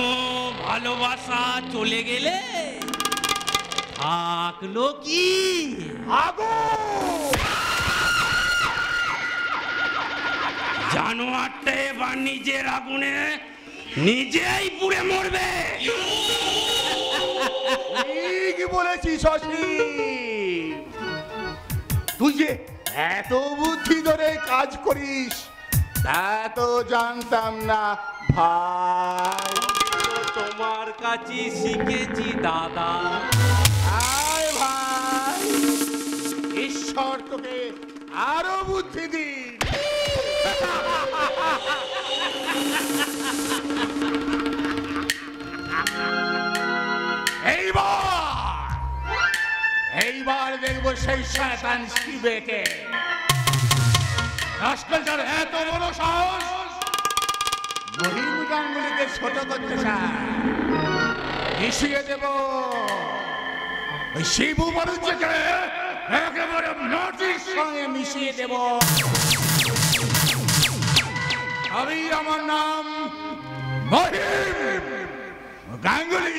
ভালোবাসা চলে গেলে থাকলো কি? জানোয়ারটা এবার নিজের আগুনে নিজেই পুড়ে মরবে। কি বলেছিস অসীম? তুই যে এত বুদ্ধি ধরে কাজ করিস তা তো জানতাম না ভাই। তোমার কাছে শিখেছি দাদা। আয় ভাই, ঈশ্বর তোকে আরো বুদ্ধি দিন। এবার দেখবো সেই শয়তান শিবেকে। রাস্কেলটার এত বড় সাহস, মহিম গাঙ্গুলিকে ছোট করতে চায়। মিশিয়ে দেব ওই শিবু মানুষকে, একেবারে মাটির সঙ্গে মিশিয়ে দেব। আমি, আমার নাম মহিম গাঙ্গুলি।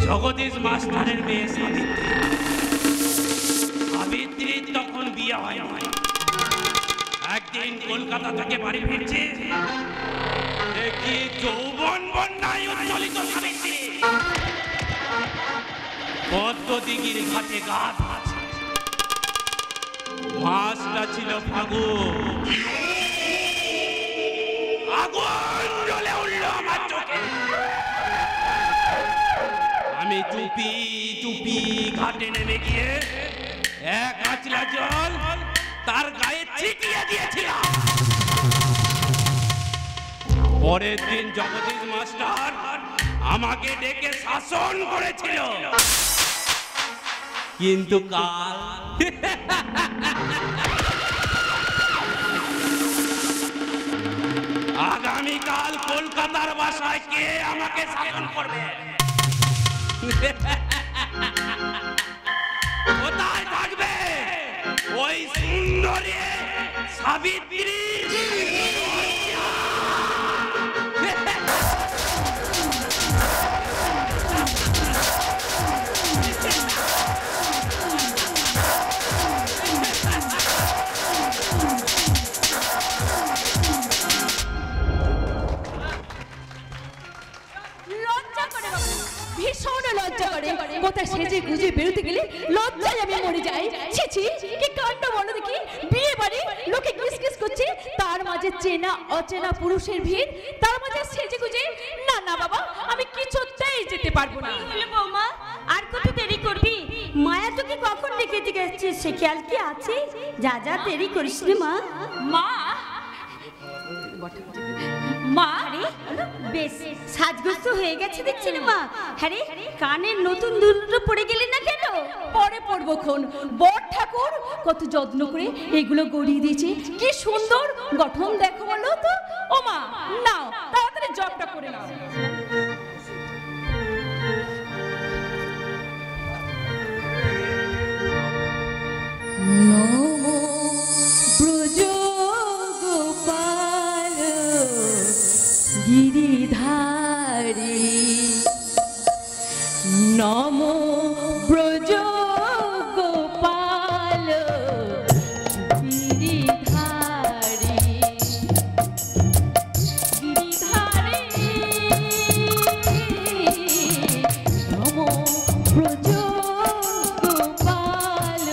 জগদীশ মাস্টারের মেয়ে সাবিত্রী। সাবিত্রীর তখন বিয়ে হয়। একদিন কলকাতা থেকে বাড়ি ফিরছে, দেখি যৌবন বন্যায় উজ্জ্বলিত সাবিত্রী পদ্মদিঘির ঘাটে গা ধোয়াছে। মাছটা ছিল ফাগুন। আগুন জ্বলে উঠল আমার চোখে। আমি চুপি চুপি ঘাটে নেমে গিয়ে এক আঁচলা জল তার গায়ে ছিটিয়ে দিয়েছিলাম। পরের দিন জগদীশ মাস্টার আমাকে ডেকে শাসন করেছিল, কিন্তু কাল আগামীকাল কলকাতার বাসায় কে আমাকে শাসন করবে? কোথায় থাকবে ওই সুন্দরী সাবিত্রী? ভীষণ লজ্জা করে। কোথায় সেজে গুজে বেরোতে গেলে লজ্জায় আমি মরে যাই। ছি ছি, কি কাণ্ড বলো দেখি। বিয়ে বাড়ি লোকে কিস কিস করছে, তার মাঝে চেনা অচেনা পুরুষের ভিড়, তার মাঝে সেজে গুজে। না না বাবা, আমি কিছুতেই যেতে পারবো না। বৌমা, আর কত দেরি করবি? মায়া তোকে কখন ডেকে দিয়ে গেছে সে খেয়াল কি আছে? যা যা দেরি করিস রে মা। মা মা, বেশ সাজগোজ তো হয়ে গেছে দেখছি রে মা। হ্যাঁ রে, কানের নতুন দুটো পড়ে গেলি না কেন? পরে পড়বো খন। বড় ঠাকুর কত যত্ন করে এগুলো গড়িয়ে দিয়েছে, কি সুন্দর গঠন দেখো বলো তো। ও মা, নাও তাড়াতাড়ি জবটা করে নাও। নমো ব্রজ গোপাল গিরিধারী, নমো ব্রজ গোপাল গিরিধারী। গিরিধারী নমো ব্রজ গোপাল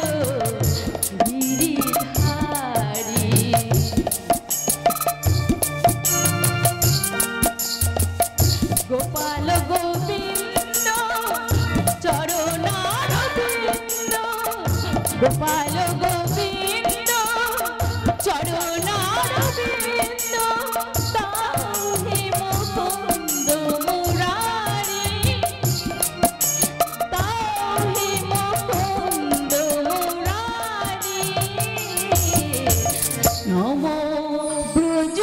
গিরিধারী। গোপাল গোবিন্দ চরণারবিন্দ, গোপাল গোবিন্দ চরণারবিন্দ, তাহি মুকুন্দ মুরারি, তাহি মুকুন্দ মুরারি। নমো ব্রজ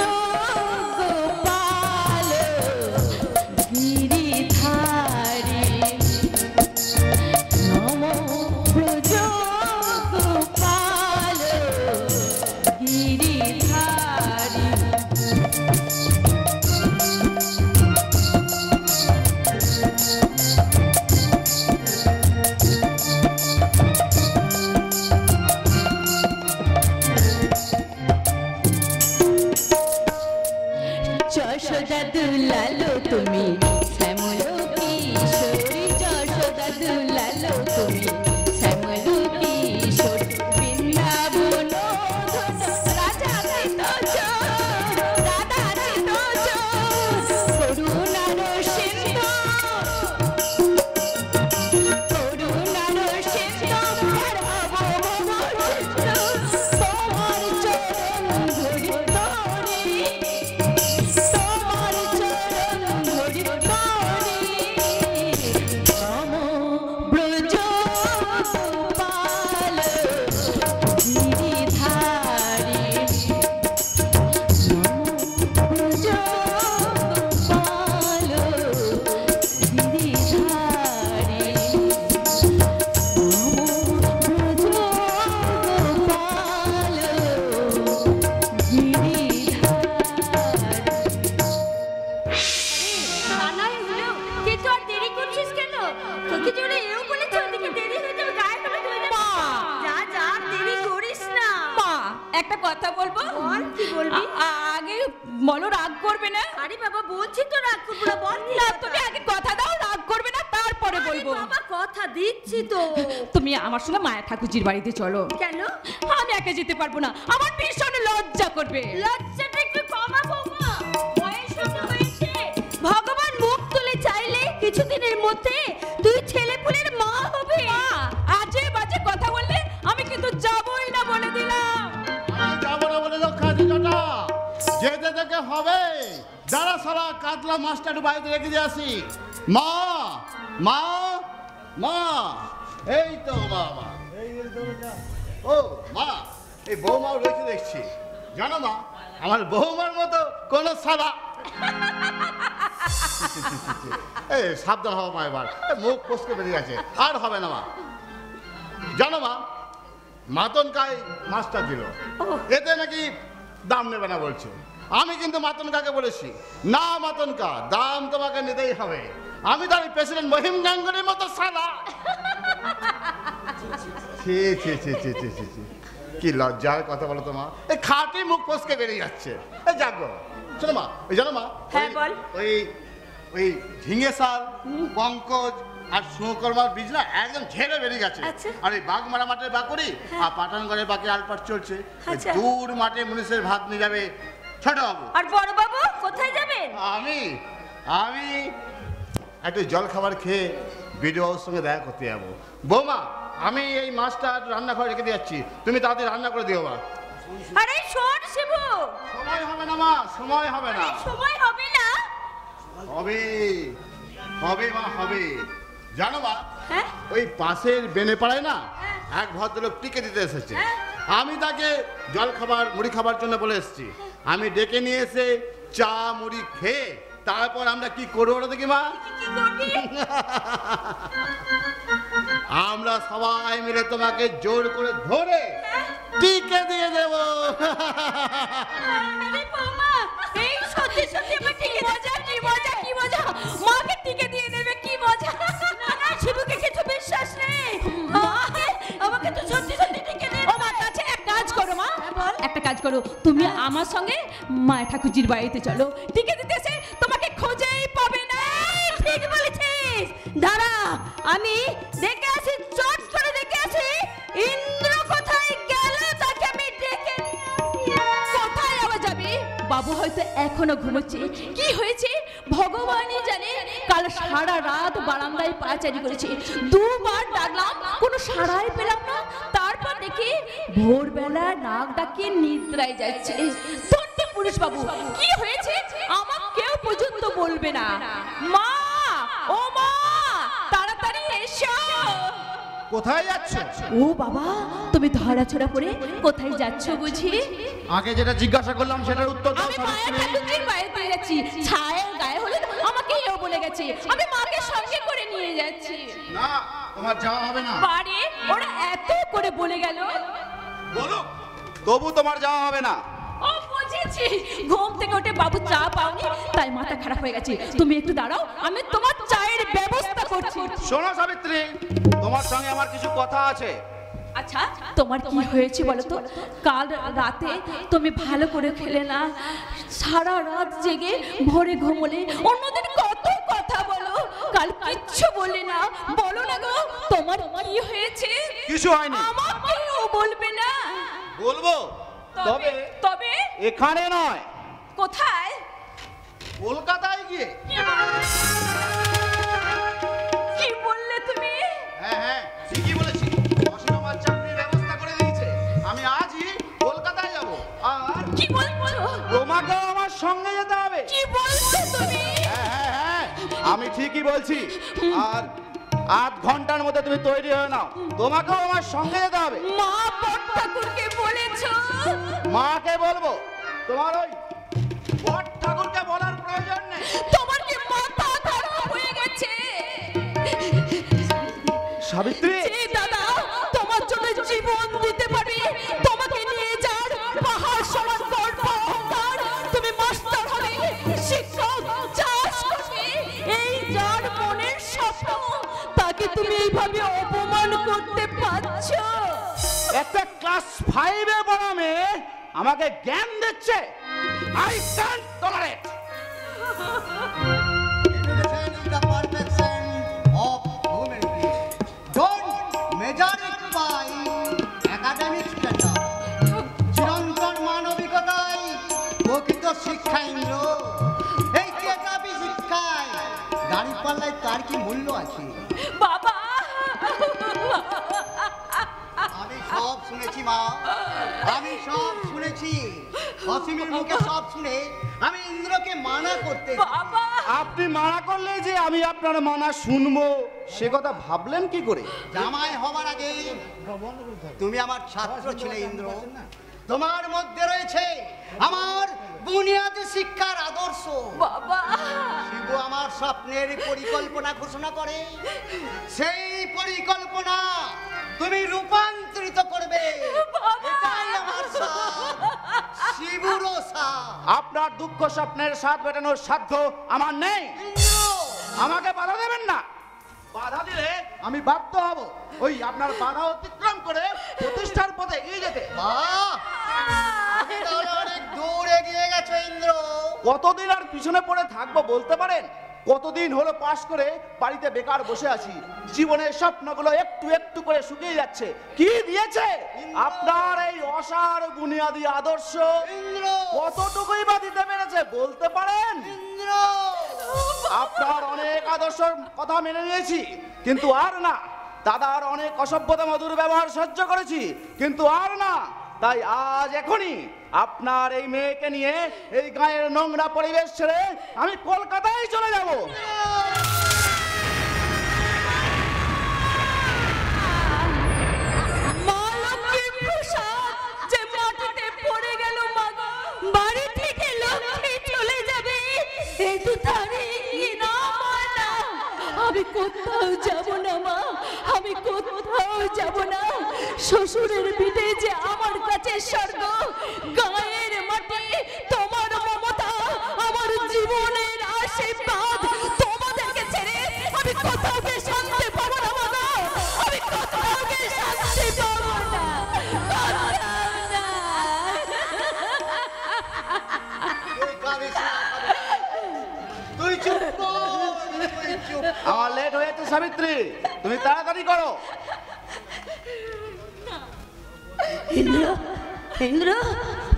গোপাল গিরিধারী, নমো ব্রজ গোপাল গিরিধারী। যশোদা দুলালো তুমি শ্যামল কিশোরী, যশোদা দুলালো তুমি শ্যামল কিশোর, বৃন্দাবন রাধা চিত রাধা চিত করুণার সিন্ধু, একটা কথা বলবো। বল, কি বলবি? আগে বলো, রাগ করবে না? আরে বাবা বলছি তো রাগ করবো না, বল না, তুমি আগে কথা দাও, রাগ করবে না, তারপরে বলবো। বাবা কথা দিচ্ছি তো। তুমি আমার সঙ্গে মায়া ঠাকুরজির বাড়িতে চলো। কেন? আমি একা যেতে পারবো না, আমার ভীষণ লজ্জা করবে। লজ্জাটা একটু কমাবো মা, বয়স হয়েছে। ভগবান মুখ তুলে চাইলে কিছুদিনের মধ্যে দুই ছেলেপুলের মা হবে। আজে বাজে কথা বললে আমি কিন্তু যাবই না, বলে দিলাম। আমি যাবো না বলে রক্ষা জটা যেতে থেকে হবে। যারা সারা কাতলা মাছটা একটু বাড়িতে রেখে দিয়ে আসি। মা মা মা, এই তো বাবা, ও মা, এই বৌমাও রয়েছে দেখছি। জানো মা, আমার বৌমার মতো কোন সারা এই সাবধান হওয়া মা, এবার মুখ ফসকে বেরিয়ে গেছে, আর হবে না মা। জানো মা, মাতন কাই মাছটা দিল, এতে নাকি দাম নেবে না বলছে। আমি কিন্তু মাতন কাকে বলেছি, না মাতন কা, দাম তোমাকে নিতেই হবে। আমি তো প্রেসিডেন্ট মহিম গাঙ্গুলির মতো সালা। ছি ছি ছি ছি ছি ছি ছি, কি লজ্জার কথা বলো তোমা, এই খাটি মুখ ফসকে বেরিয়ে যাচ্ছে। এই জাগো, শোনো মা, ওই জানো মা, হ্যাঁ বল। ওই ঝিঙে শাল, পঙ্কজ আর সুকর্মার বীজ না একদম ঝেড়ে বেরিয়ে গেছে। আর এই বাগমারা মাঠের বাকুড়ি আর পাঠানগড়ের বাকি আলপাট চলছে। দূর মাঠে মুনিশের ভাত নিয়ে যাবে ছোট বাবু। আর বড় বাবু কোথায় যাবেন? আমি একটু জল খাবার খেয়ে বিডিও বাবুর সঙ্গে দেখা করতে যাবো। বৌমা, আমি এই মাছটা রান্নাঘরে রেখে দিয়ে যাচ্ছি, তুমি তাড়াতাড়ি রান্না করে দিও মা। আরে শোন শিবু, সময় হবে না মা, সময় হবে না। সময় হবে না? হবে হবে মা, হবে। জানো মা, হ্যাঁ? ওই পাশের বেনেপাড়ায় না এক ভদ্রলোক টিকে দিতে এসেছে। আমি তাকে জল খাবার মুড়ি খাবার জন্য বলে এসেছি। আমি ডেকে নিয়ে এসে চা মুড়ি খেয়ে তারপর আমরা কি করবো দেখি মা। আমরা সবাই মিলে তোমাকে জোর করে ধরে টিকে দিয়ে দেব। আরে বৌমা, এই সত্যি সত্যি আমার টিকে মজা, কি মজা, কি মজা, মাকে টিকে দিয়ে দেবে, কি মজা। না না, শিবুকে কিছু বিশ্বাস নেই, আমাকে তো সত্যি সত্যি টিকে দেবে। ও মা, কাছে এক কাজ করো মা, একটা কাজ করো, তুমি আমার সঙ্গে মায়া ঠাকুরজির বাড়িতে চলো, টিকে দিতে এসে তোমাকে খোঁজেই পাবে না। ঠিক বলেছিস, দাঁড়া আমি দেখে আসি, চট করে দেখে আসি ইন্দ্র কোথায় গেল, তাকে আমি ডেকে নিয়ে আসি। কোথায় আবার যাবে? বাবু হয়তো এখনো ঘুমোচ্ছে। কি হয়েছে ভগবানই জানে। কাল সারা রাত বারান্দায় পাচারি করেছে, দুবার ডাকলাম, কোনো সাড়াই পেলাম না। তারপর দেখি ভোরবেলা নাক ডাকিয়ে নিদ্রায় যাচ্ছে। সত্যি পুরুষ বাবু, কি হয়েছে আমার কেউ পর্যন্ত বলবে না। মা, ও মা, তাড়াতাড়ি এসো। কোথায় যাচ্ছ? ও বাবা, তুমি ধরাছড়া করে কোথায় যাচ্ছ বুঝি? আগে যেটা জিজ্ঞাসা করলাম সেটার উত্তর দাও। আমি মায়ের ঠাকুরজির বাড়িতে যাচ্ছি, ছায়ের গায়ে হলুদ আমাকে এও বলে গেছে, আমি মাকে সঙ্গে করে নিয়ে যাচ্ছি। না, তোমার যাওয়া হবে না। বাড়ি ওরা এত করে বলে গেল, বলো, তবু তোমার যাওয়া হবে না। ও বুঝেছি, ঘুম থেকে উঠে বাবু চা পাওনি তাই মাথা খারাপ হয়ে গেছে। তুমি একটু দাঁড়াও, আমি তোমার চায়ের ব্যবস্থা করছি। শোনো সাবিত্রী, তোমার সঙ্গে আমার কিছু কথা আছে। আচ্ছা, তোমার কি হয়েছে বলো তো? কাল রাতে তুমি ভালো করে খেলে না, সারা রাত জেগে ভোরে ঘুমোলে, অন্যদিন কত কথা বলো, কাল কিচ্ছু বললে না। বলো না গো, তোমার কি হয়েছে? কিছু হয়নি। আমাকেও বলবে না? বলবো, তবে তবে এখানে নয়। কোথায়? কলকাতায় গিয়ে। কি বললে তুমি? হ্যাঁ হ্যাঁ, ঠিকই বলেছি। অসীম আমার চাকরির ব্যবস্থা করে দিয়েছে, আমি আজই কলকাতায় যাব। আর কি বলছো? তোমাকেও আমার সঙ্গে যেতে হবে। কি বলছো তুমি? হ্যাঁ হ্যাঁ হ্যাঁ, আমি ঠিকই বলছি। আর 8 ঘন্টার মধ্যে তুমি তৈরি হয়ে নাও, তোমাকেও আমার সঙ্গে যেতে হবে। মা বড় ঠাকুরকে বলেছো? মাকে বলবো, তোমার ওই বড় ঠাকুরকে বলার প্রয়োজন নেই। তোমার কি মাথা খারাপ হয়ে গেছে? সাবিত্রী, দাদা তোমার জন্য জীবন দিতে পারি, তোমাকে নিয়ে যার পাহাড় সমান গর্ব অহংকার, তুমি মাস্টার হবে, শিক্ষক, চাষ করবে, এই যার মনের স্বপ্ন, তাকে তুমি এইভাবে অপমান করতে পারছো? একটা ক্লাস 5-এ পড়া মেয়ে আমাকে জ্ঞান দিচ্ছে। I can't tolerate. Education is the perfection of humanity. Don't measure it by academic standard. চিরন্তন মানবিকতাই প্রকৃত শিক্ষা ইন্দ্র। এই কেতাবি শিক্ষায় দাঁড়িপাল্লায় তার কি মূল্য আছে? বাবা আমি সব শুনেছি মা, আমি সব শুনেছি। অসীমের মুখে সব শুনে আমি ইন্দ্রকে মানা করতে। বাবা আপনি মানা করলে যে আমি আপনার মানা শুনবো সে কথা ভাবলেন কি করে? জামাই হবার আগে তুমি আমার ছাত্র ছিলে ইন্দ্র। তোমার মধ্যে রয়েছে আমার বুনিয়াদী শিক্ষার আদর্শ। বাবা শিবু আমার স্বপ্নের পরিকল্পনা ঘোষণা করে, সেই পরিকল্পনা তুমি রূপান্তরিত করবে। এটাই আমার সাধ, শিবুরও সাধ। আপনার দুঃখ স্বপ্নের সাথ মেটানোর সাধ্য আমার নেই। আমাকে বাধা দেবেন না। বাধা দিলে আমি বাধ্য হব ওই আপনার বাধা অতিক্রম করে প্রতিষ্ঠার পথে এগিয়ে যেতে। বাহ, তুমি তাহলে অনেক দূর এগিয়ে গেছো ইন্দ্র। কতদিন আর পিছনে পড়ে থাকবো বলতে পারেন? কতদিন হলো পাশ করে বাড়িতে বেকার বসে আছি। জীবনের স্বপ্নগুলো একটু একটু করে শুকিয়ে যাচ্ছে। কি দিয়েছে আপনার এই অসার বুনিয়াদী আদর্শ? ইন্দ্র কতটুকুই বা দিতে পেরেছে বলতে পারেন? ইন্দ্র আপনার অনেক আদর্শের কথা মেনে নিয়েছি, কিন্তু আর না। দাদার অনেক অসভ্যতা মধুর ব্যবহার সহ্য করেছি, কিন্তু আর না। তাই আজ এখনই আপনার এই মেয়েকে নিয়ে এই গায়ের নোংরা পরিবেশ ছেড়ে আমি কলকাতায় চলে যাব। মা লক্ষ্মীর প্রসাদ যে মাটিতে পড়ে গেল মা গো। বাড়ি থেকে লক্ষ্মী চলে যাবে এ তো তারই না মা না। আমি কোথাও যাব না মা, আমি কোথাও যাব না। শ্বশুরের পিঠে যে আমার কাছে স্বর্গ, গায়ের মাটি তোমার মমতা, আমার জীবনের আশীর্বাদ। তোমাদেরকে ছেড়ে আমি কোথাও গিয়ে শান্তি পাবো না মা গো। আমি কোথাও গিয়ে শান্তি পাবো না, কোথাও না। তুই কাঁদিস না, তুই চুপ কর, তুই চুপ কর। আমার লেট হয়েছে সাবিত্রী, তুমি তাড়াতাড়ি করো। ইন্দ্র ইন্দ্র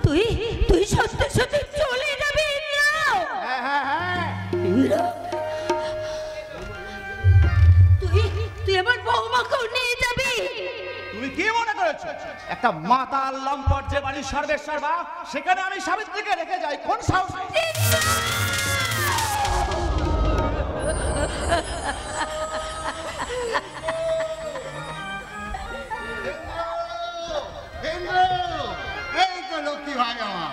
তুই তুই সত্যি সত্যি চলে যাবি ইন্দ্র? হ্যাঁ হ্যাঁ হ্যাঁ। ইন্দ্র তুই তুই আমার বৌমাকেও নিয়ে যাবি? তুমি কি মনে করেছো একটা মাতাল লম্পট যে বাড়ির সর্বেশ্বরবা সেখানে আমি সাবিত্রীকে রেখে যাই? কোন সাহস? ইন্দ্র, এই তো লক্ষ্মী ভাই আমার।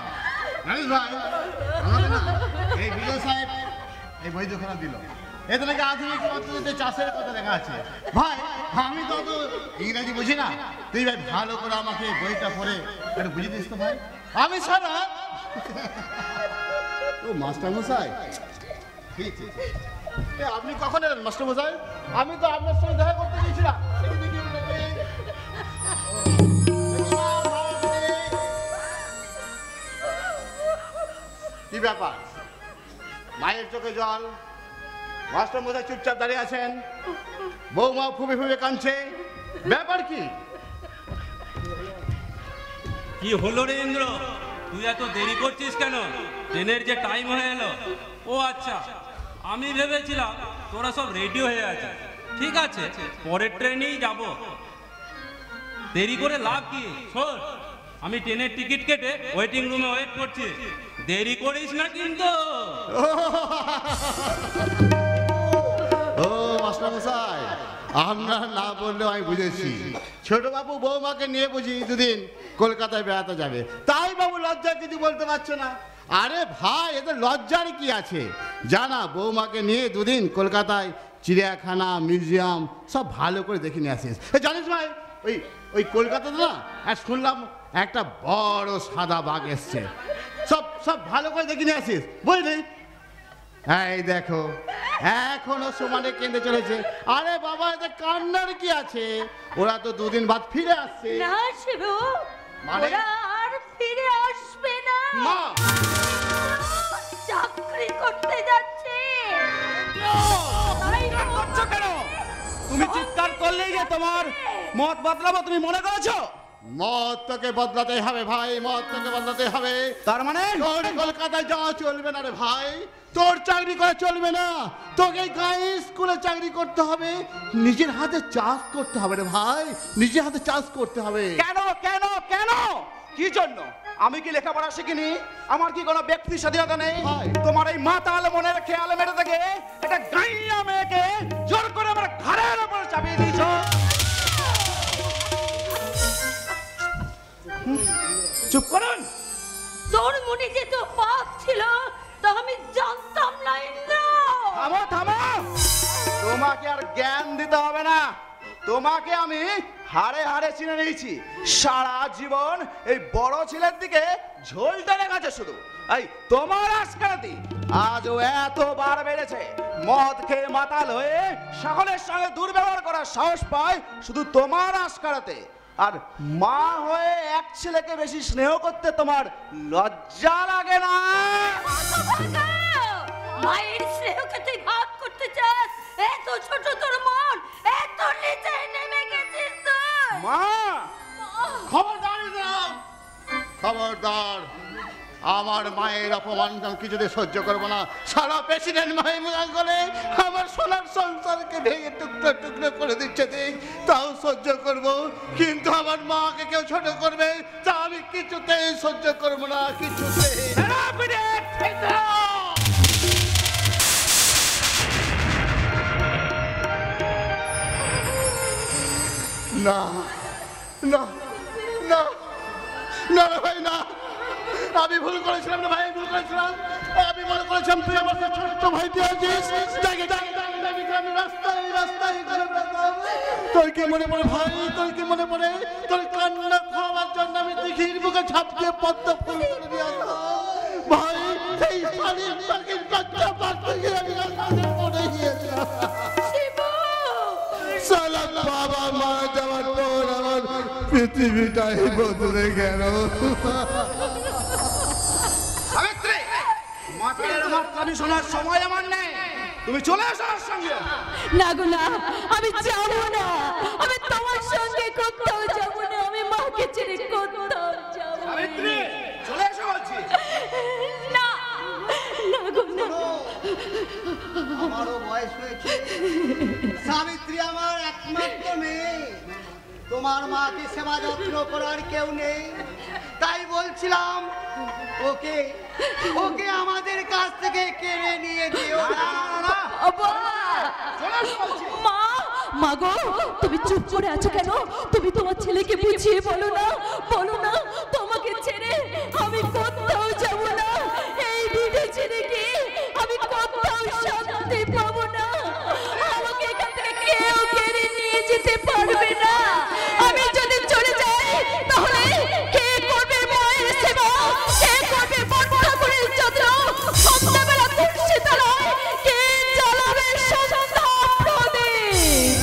জানিস ভাই, আমাকে না এই বিজয় সাহেব এই বই দুখানা দিল। এতে নাকি আধুনিক পদ্ধতিতে চাষের কথা লেখা আছে। ভাই আমি তো অত ইংরেজি বুঝি না, তুই ভাই ভালো করে আমাকে বইটা পড়ে একটু বুঝিয়ে দিস তো ভাই। আমি ছাড়া ও মাস্টার মশাই। ঠিক ঠিক। এ, আপনি কখন এলেন মাস্টার মশাই? আমি তো আপনার সঙ্গে দেখা করতে গিয়েছিলাম। কি ব্যাপার? মায়ের চোখে জল, মাস্টার মশাই চুপচাপ দাঁড়িয়ে আছেন, বৌমা ফুবে ফুবে কাঁদছে, ব্যাপার কি? কি হলো রে ইন্দ্র, তুই এত দেরি করছিস কেন? ট্রেনের যে টাইম হয়ে এলো। ও আচ্ছা, আমি ভেবেছিলাম তোরা সব রেডি হয়ে আছে। ঠিক আছে, পরের ট্রেনেই যাব। দেরি করে লাভ কি? শোন, আমি ট্রেনের টিকিট কেটে ওয়েটিং রুমে ওয়েট করছি। দেরি করিস না কিন্তু। ও মাস্টার মশাই, আপনার না বললেও আমি বুঝেছি। ছোট বাবু বৌমাকে নিয়ে বুঝি দুদিন কলকাতায় বেড়াতে যাবে, তাই বাবু লজ্জা কিছু বলতে পারছো না। আরে ভাই, এতে লজ্জার কি আছে? জানা বৌমাকে নিয়ে দুদিন কলকাতায় চিড়িয়াখানা, মিউজিয়াম সব ভালো করে দেখে নিয়ে আসিস। জানিস ভাই, ওই ওই কলকাতাতে না শুনলাম একটা বড় সাদা বাঘ এসছে। সব সব ভালো করে দেখে নিয়ে আসিস, বুঝলি? এই দেখো, এখনো সমানে কেঁদে চলেছে। আরে বাবা, এতে কান্নার কি আছে? ওরা তো দুদিন বাদ ফিরে আসছে। না শিবু, মানে? ওরা আর ফিরে আসবে না। মা চাকরি করতে যাচ্ছে। করছো কেন? তুমি চিৎকার করলেই যে তোমার মত বদলাবো তুমি মনে করেছো? মত তোকে বদলাতে হবে ভাই, মত তোকে বদলাতে হবে। তার মানে তোর কলকাতায় যাওয়া চলবে না রে ভাই, তোর চাকরি করে চলবে না, তোকে গায়ে স্কুলে চাকরি করতে হবে, নিজের হাতে চাষ করতে হবে রে ভাই, নিজের হাতে চাষ করতে হবে। কেন কেন কেন কি জন্য? আমি কি লেখাপড়া শিখিনি? আমার কি কোনো ব্যক্তি স্বাধীনতা নেই? তোমার এই মাতাল মনের খেয়াল মেরে থেকে একটা গাইয়া মেয়েকে জোর করে আমার ঘরের উপর চাপিয়ে দিয়েছ। চুপ করুন। তোর মনে যে তো পাপ ছিল তা আমি জানতাম না ইন্দ্র। থামো থামো, তোমাকে আর জ্ঞান দিতে হবে না, তোমাকে আমি হাড়ে হাড়ে চিনে নিয়েছি। সারা জীবন এই বড় ছেলের দিকে ঝোল টেনে গেছে শুধু। এই তোমার আজকারাতি আজও এতবার বেড়েছে। মদ খেয়ে মাতাল হয়ে সকলের সঙ্গে দুর্ব্যবহার করার সাহস পায় শুধু তোমার আজকারাতে। আর মা হয়ে এক ছেলেকে বেশি স্নেহ করতে তোমার লজ্জা লাগে না? মায়ের স্নেহকে তুই ভাগ করতে চাস? এত ছোট তোর মন, এত নিচে নেমে গেছিস তুই। মা খবরদার ইন্দ্র, খবরদার, আমার মায়ের অপমান আমি কিছুতে সহ্য করবো না। সারা প্রেসিডেন্ট মাহমুদ আঙ্গলে আমার সোনার সংসারকে ভেঙে টুকরো টুকরো করে দিচ্ছে, দেখ তাও সহ্য করব, কিন্তু আমার মাকে কেউ ছোট করবে তা আমি কিছুতেই সহ্য করবো না, কিছুতেই। না না না না ভাই না, আমি ভুল করেছিলাম না ভাই, ভুল করেছিলাম। আমি মনে করেছিলাম তুই আমার ছোট্ট ভাই দিয়েছিস, আমি রাস্তায় রাস্তায় তোর কি মনে পড়ে ভাই, তোর কি মনে পড়ে? তোর কান্না খাওয়ার জন্য আমি দিঘির বুকে ঝাঁপ দিয়ে পদ্ম ফুল তুলে দিয়ে আসলাম ভাই, সেই শালীর পাখির বাচ্চা বাচ্চা গিয়ে আমি রাস্তায় পড়ে গিয়েছিলাম। সালা বাবা মারা যাওয়ার পর আমার পৃথিবীটাই বদলে গেল। সাবিত্রী, মাতালের মাতলামি শোনার সময় আমার নেই, তুমি চলে আসো আমার সঙ্গে। না গো না, আমি যাব না, আমি তোমার সঙ্গে কোথাও যাব না, আমি মাকে ছেড়ে কোথাও যাব না। সাবিত্রী চলে এসো বলছি। না না গো না, আমারও বয়স হয়েছে, সাবিত্রী আমার একমাত্র মেয়ে, তোমার মাকে সেবা যত্ন করার কেউ নেই, তাই বলছিলাম ওকে ওকে আমাদের কাছ থেকে কেড়ে নিয়ে দিও না। মা মা গো, তুমি চুপ করে আছো কেন? তুমি তোমার ছেলেকে বুঝিয়ে বলো না, বলো না তোমাকে ছেড়ে আমি কোথাও যাব না, এই ভিটে ছেড়ে কি আমি কোথাও শান্তি পাবো না, আমাকে এখান থেকে কেউ কেড়ে নিয়ে যেতে পারবে না। আমি যদি চলে যাই তাহলে কে করবে মায়ের সেবা, কে করবে বড় ঠাকুরের যত্ন, সন্ধ্যাবেলা তুলসী তলায় কে জ্বালাবে সন্ধ্যা প্রদীপ?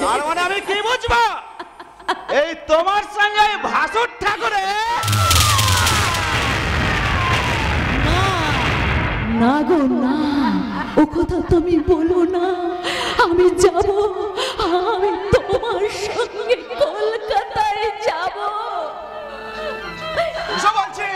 তার মানে আমি কি বুঝবো? এই তোমার সঙ্গে ভাসুর ঠাকুরে? না গো না, ও কথা তুমি বলো না, আমি যাব, আমি তোমার সঙ্গে কলকাতায় যাব। এসো বলছি।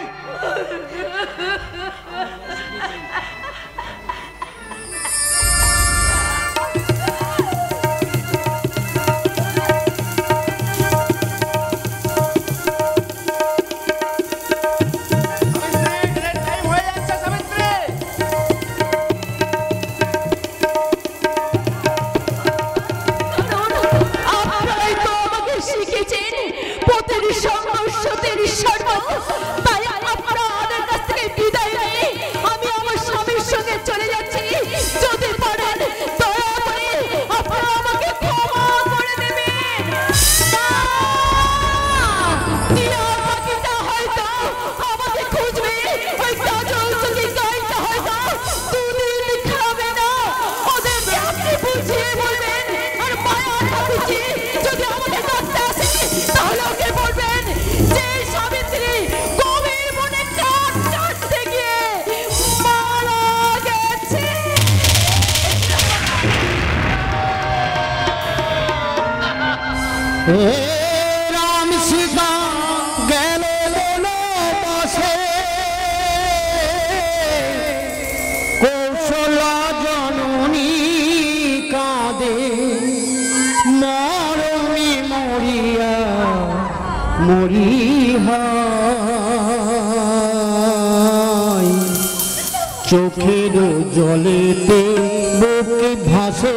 আপনারাই তো আমাকে শিখেছেন পথের সঙ্গ সতের সর্ব, তাই আপনারা আমাদের কাছ থেকে বিদায় নিয়ে আমি আমার স্বামীর সঙ্গে চলে যাচ্ছি। যদি পারেন দয়া করে আপনারা আমাকে ক্ষমা করে দেবেন। টিয়া পাখিটা হয়তো আমাকে খুঁজবে, ওই কাজল চোখে গাইটা হয়তো দুদিন খাবে না, ওদেরকে আপনি বুঝিয়ে বলবেন। আর মায়া ঠাকুরজি যদি আমাকে ডাকতে আসে তাহলে ওকে বলবেন এ রাম সীতা গেল বনবাসে, কৌশলা জননী কাঁদে মরণে মরিয়া মরিহায়। চোখের জলেতে বুকে ভাসে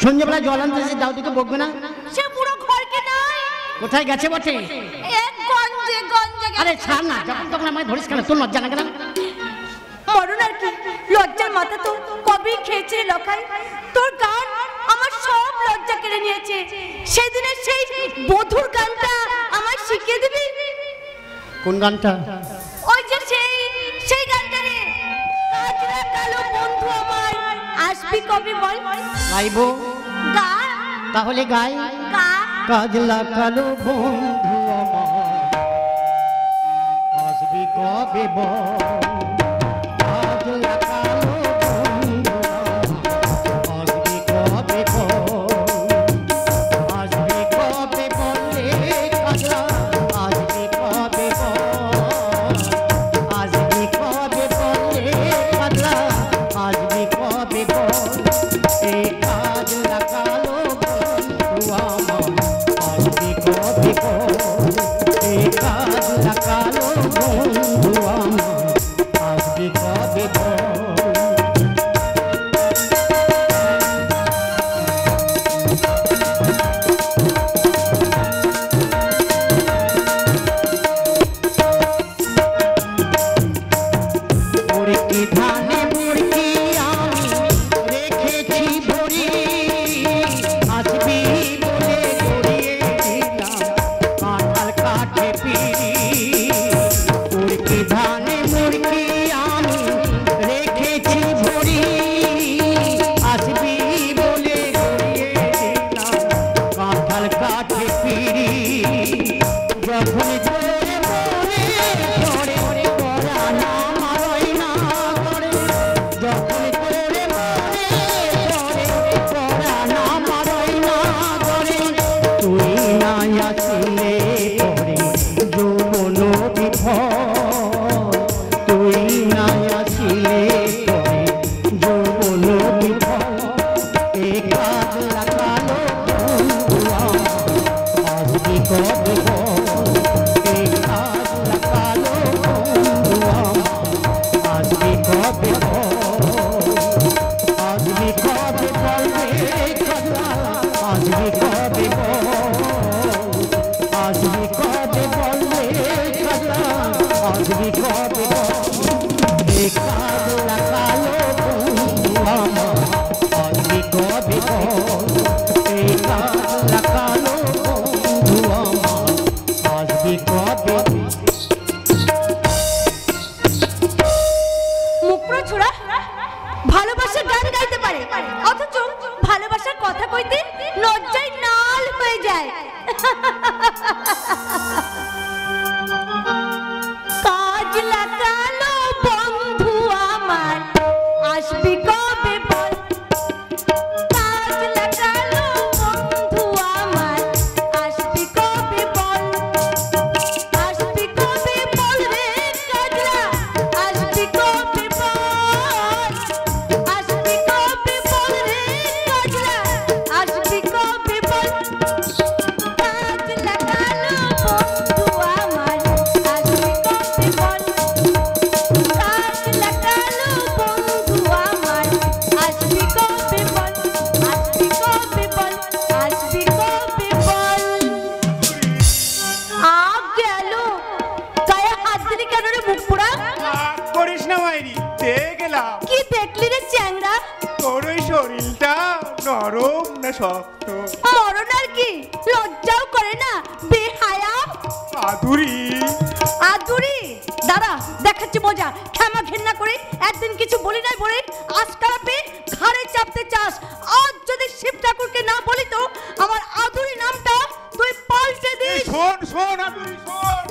সন্ধ্যেবেলা জল আনতে এসে দাউদিকে বকবে না? সে পুরো ঘরকে নাই। কোথায় গেছে বটে? এক গঞ্জে গঞ্জে গেছে। আরে ছাড় না, যখন তখন আমায় ধরিস কেন? তোর লজ্জা লাগে না? মরণ আর কি, লজ্জার মাথা তো কবেই খেয়েছে লখাই। তোর গান আমার সব লজ্জা কেড়ে নিয়েছে। সেদিনের সেই বধুর গানটা আমায় শিখিয়ে দিবি? কোন গানটা? ওই যে সেই গানটা রে। কাজরা কালো বন্ধু আমার আসবি কবে বল? গাইবো। গা। তাহলে গাই। গা। কাজলা কালো বন্ধু আমার আসবি কবে বল? কাজলা কালো বন্ধু আসবি কবে বল? আসবি কবে বলে কাজলা, আসবি কবে বল? আসবি কবে বলে কাজলা, আসবি কবে বল? এই কাজলা কালো বন্ধু আমার আসবি কবে বল? এই কাজলা কালো বন্ধু আমার আসবি কবে বল, আসবি কবে বল রে খাজা, আসবি কবে বল। এই কাজলা কালো বন্ধু আমার আসবি কবে বল, এই কাজলা কালো বন্ধু আমার আসবি কবে। মুখপুরো ছোড়া ভালোবাসার গান গাইতে পারে, অথচ ভালোবাসার কথা কইতে লজ্জায় নাল হয়ে যায়। কাজ লাগালো বন্ধু আমার আসবি কবে বল, কাজ লাগালো বন্ধু আমার আসবি কবে বল, আসবি কবে বল রে কাজলা, আসবি কবে বল, আসবি কবে বল রে কাজলা, আসবি কবে বল। কাজ লাগালো বন্ধু আমার আসবি কবে বল, কাজ লাগালো বন্ধু আমার আসবি কবে বল, আসবি কবে বল, আসবি কবে বল। আ গেল গায়ে হাত দিলি কেন রে মুখ পোড়া? রাগ করিস না মাইরি, পেয়ে গেলাম। কি দেখলি রে চ্যাংড়া? তোর ওই শরীরটা নরম না শক্ত? মরণ আর কি, লজ্জাও করে না বেহায়া। আদুরি আদুরি দাঁড়া দেখাচ্ছি মজা। ক্ষমা ঘেন্না করে একদিন কিছু বলি নাই বলে আজকাল পেয়ে ঘাড়ে চাপতে চাস। আজ যদি শিব ঠাকুরকে না বলি তো আমার আদুরি নামটা তুই পাল্টে দিস। শোন শোন আদুরি শোন,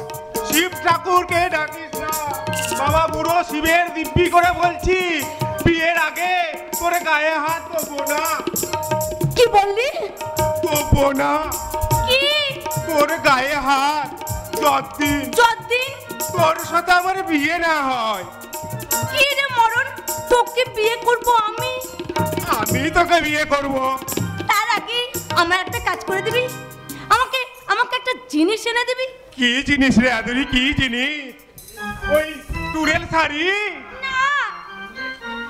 শিব ঠাকুরকে ডাকিস না। বাবা বুড়ো শিবের দিব্যি করে বলছি, বিয়ের আগে তোর গায়ে হাত দেবো না। কি বললি? দেবো না কি তোর গায়ে হাত যতদিন যতদিন তোর সাথে আমার বিয়ে না হয়। কি রে মরণ, তোকে বিয়ে করব আমি? আমি তোকে বিয়ে করব। তার আগে আমার একটা কাজ করে দিবি, আমাকে আমাকে একটা জিনিস এনে দিবি। কি জিনিস রে আদুরি, কি জিনিস? ওই টুরেল শাড়ি? না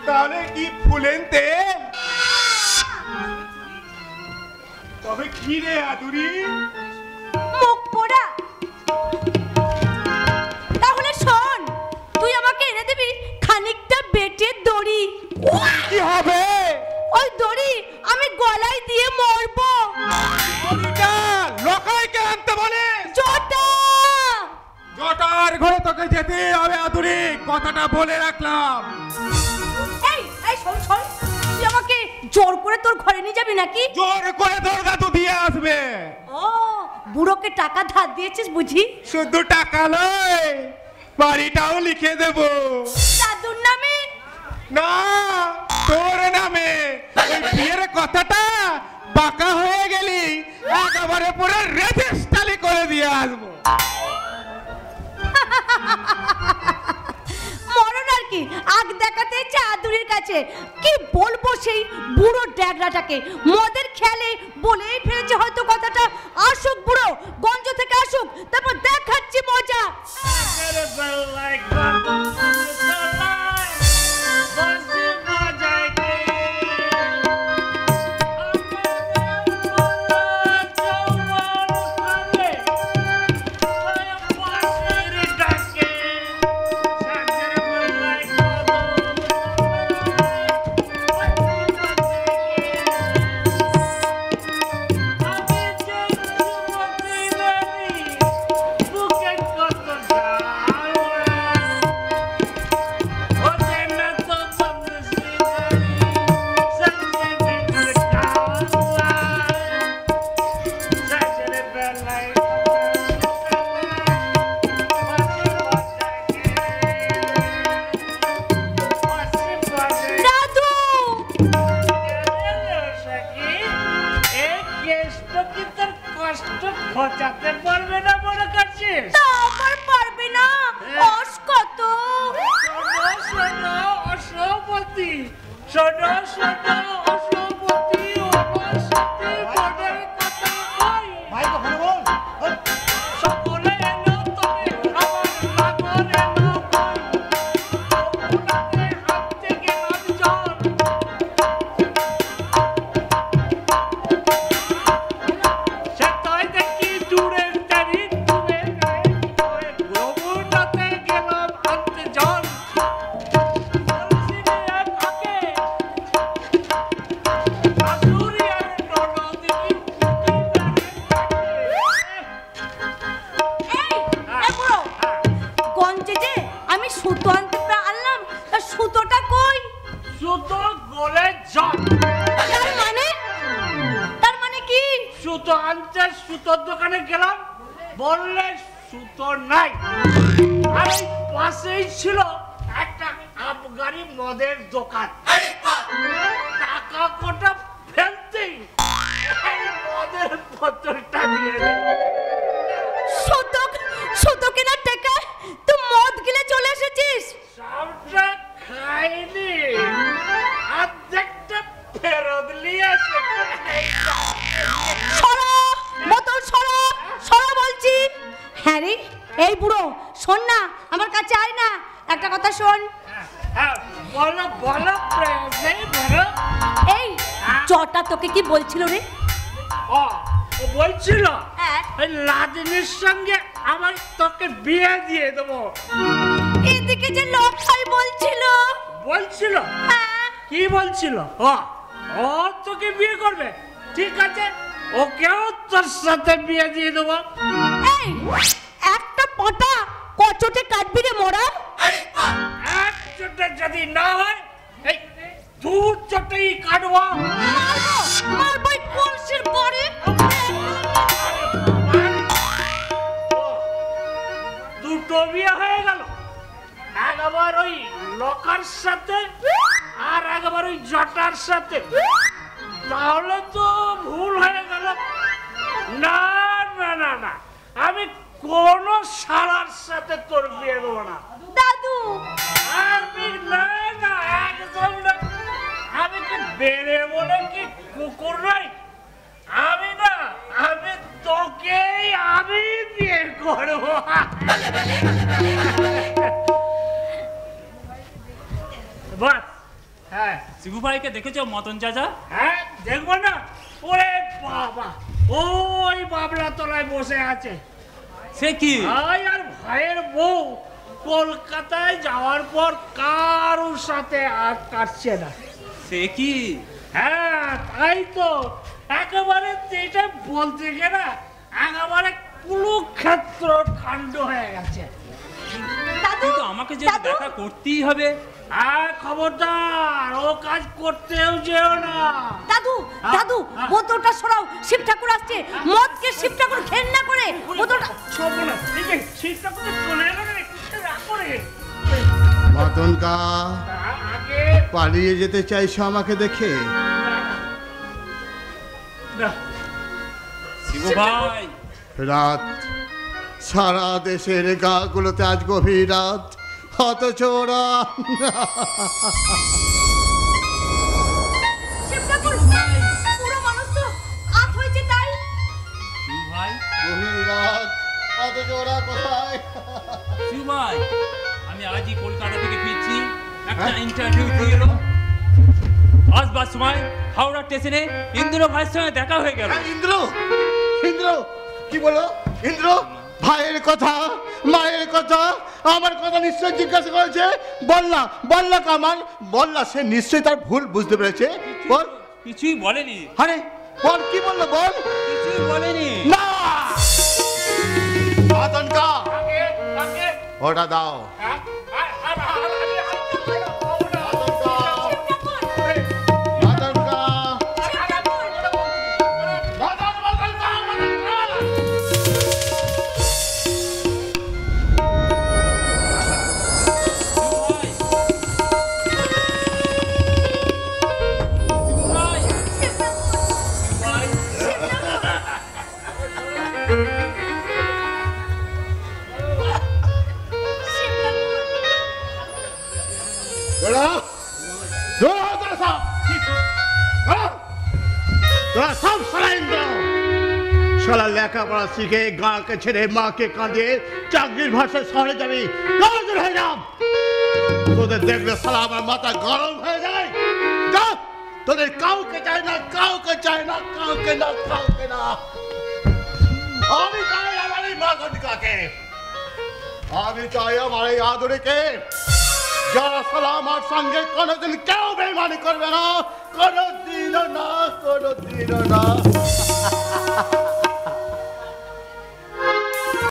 তাহলে কি ফুলেন তেল? তবে কি রে আদুরি? মুখ পোড়া। তাহলে শোন, তুই আমাকে এনে দিবি খানিকটা বেটের দড়ি। কি হবে? ওই দড়ি আমি গলায় দিয়ে মরবো। দড়িটা লোকাইকে আনতে বলে। জটা জটার ঘরে তোকে যেতে হবে আদুরি, কথাটা বলে রাখলাম। এই এই শোন শোন, তুই আমাকে জোর করে তোর ঘরে নিয়ে যাবি নাকি? জোর করে তোর দাদু দিয়ে আসবে। ও বুড়োকে টাকা ধার দিয়েছিস বুঝি? শুধু টাকা নয়, বাড়িটাও লিখে দেব। দাদুর নামে? না, তোর নামে। ওই বিয়ের কথাটা বাঁকা হয়ে গেলি একেবারে পুরো রেজিস্ট্রি করে দিয়ে আসবো। মরণ আর কি, আগ দেখাতে চাদুরির কাছে কি বলবো সেই বুড়ো ড্যাগরাটাকে। মদের খেয়ালে বলেই ফেলেছে হয়তো কথাটা। আসুক বুড়ো, গঞ্জ থেকে আসুক, তারপর দেখাচ্ছি মজা। খোঁচাতে পারবে না মনে করছিস? তা আমার পারবে না, অস কত। শোনো শোনো অসবতী, শোনো শোনো অসবতী, আমার সাথে মনের কথা কই। ভাই কখনো বল। সকলে এলো তবে আমার লাগর এলো কই। ওনাকে হাত থেকে নাম জল। সুতো আনতে সুতোর দোকানে গেলাম, বললে সুতো নাই। আর এই পাশেই ছিল একটা আবগারি মদের দোকান। টাকা কোটা ফেলতেই মদের বোতলটা দিয়ে দিল। সুতো কেনার টাকা তুই মদ গিলে চলে এসেছিস? সবটা খাইনি, অর্ধেকটা ফেরত নিয়ে এসেছি। সরা বোতল, সরা বলছি। হ্যাঁ রে, এই বুড়ো শোন না, আমার কাছে আয় না, একটা কথা শোন। বলো বলো বলো। এই জটা তোকে কি বলছিল রে? ও বলছিল হ্যাঁ, ওই লাদিনীর সঙ্গে আমার তোকে বিয়ে দিয়ে দেবো। এদিকে যে লক্ষাই বলছিল। বলছিল? হ্যাঁ। কি বলছিল? ও তোকে বিয়ে করবে, ঠিক আছে, ওকেও তোর সাথে বিয়ে দিয়ে দেবো। এই একটা পটা কচটে কাটবি রে মোরা? এক চোটে যদি না হয় এই দু চোটেই কাটবো। মারবো কলসির পরে। দুটো বিয়ে হয়ে গেল, একবার ওই লোকার সাথে আর একবার ওই জটার সাথে। তাহলে তো ভুল হয়ে গেল। না না না না, আমি কোন শালার সাথে তোর বিয়ে দেবো না। দাদু আমি না না, একদম না। আমি কি বেড়ে বলে কি কুকুর নই? আমি না, আমি তোকেই আমি বিয়ে করবো। বাস। হ্যাঁ, শিবু ভাইকে দেখেছো মতন চাচা? হ্যাঁ দেখবো না। ওরে বাবা, ওই বাবলা তলায় বসে আছে। সে কি? ভাই আর ভাইয়ের বউ কলকাতায় যাওয়ার পর কারোর সাথে আর কাটছে না। সে কি? হ্যাঁ তাই তো, একেবারে এটা বলতে গেলে একেবারে কুরুক্ষেত্র কাণ্ড হয়ে গেছে। কিন্তু আমাকে যে দেখা করতেই হবে। খবরদার, ও কাজ করতেও যেও না। দাদু বোতলটা সরাও, শিব ঠাকুর আসছে। মদকে শিব ঠাকুর ঘেন্না করে বোতলটা সরবো না। শিব ঠাকুর চলে এলো রে, রাখো রে। মতনকা আগে পালিয়ে যেতে চাইছো আমাকে দেখে? শিবু ভাই, রাত সারা দেশের গাগুলোতে আজ গভীর রাত, অথচ ওরা শিব ঠাকুর পুরো মানুষ তো আত হয়েছে তাই। শিবু ভাই, গভীর রাত, অথচ ওরা কোথায়? শিবু ভাই, আমি আজই কলকাতা থেকে ফিরছি, একটা ইন্টারভিউ দিয়ে এলো। আসবার সময় হাওড়া স্টেশনে ইন্দ্র ভাইয়ের সঙ্গে দেখা হয়ে গেল। ইন্দ্র কি বলো? ইন্দ্র ভাইয়ের কথা, মায়ের কথা, আমার কথা নিশ্চয় জিজ্ঞাসা করেছে। বললা কামাল, বললা সে নিশ্চয়ই তার ভুল বুঝতে পেরেছে। বল। কিছুই বলেনি। আরে বল, কি বললো বল? কিছুই বলেনি। না আতঙ্কা, ওটা দাও। শালা লেখাপড়া শিখে গাঁকে ছেড়ে মাকে কাঁদিয়ে চাকরির ভাষায় শহরে যাবি, হয়ে যাব। তোদের দেখলে শালা আমার মাথা গরম হয়ে যায়। তোদের কাউকে চায় না, কাউকে চায় না, কাউকে না, কাউকে না। আমি চাই আমার এই মাগনকাকে, আমি চাই আমার এই আদরেকে, যারা শালা আমার সঙ্গে কোনোদিন কেউ বেইমানি করবে না, কোনোদিনও না, কোনোদিনও না।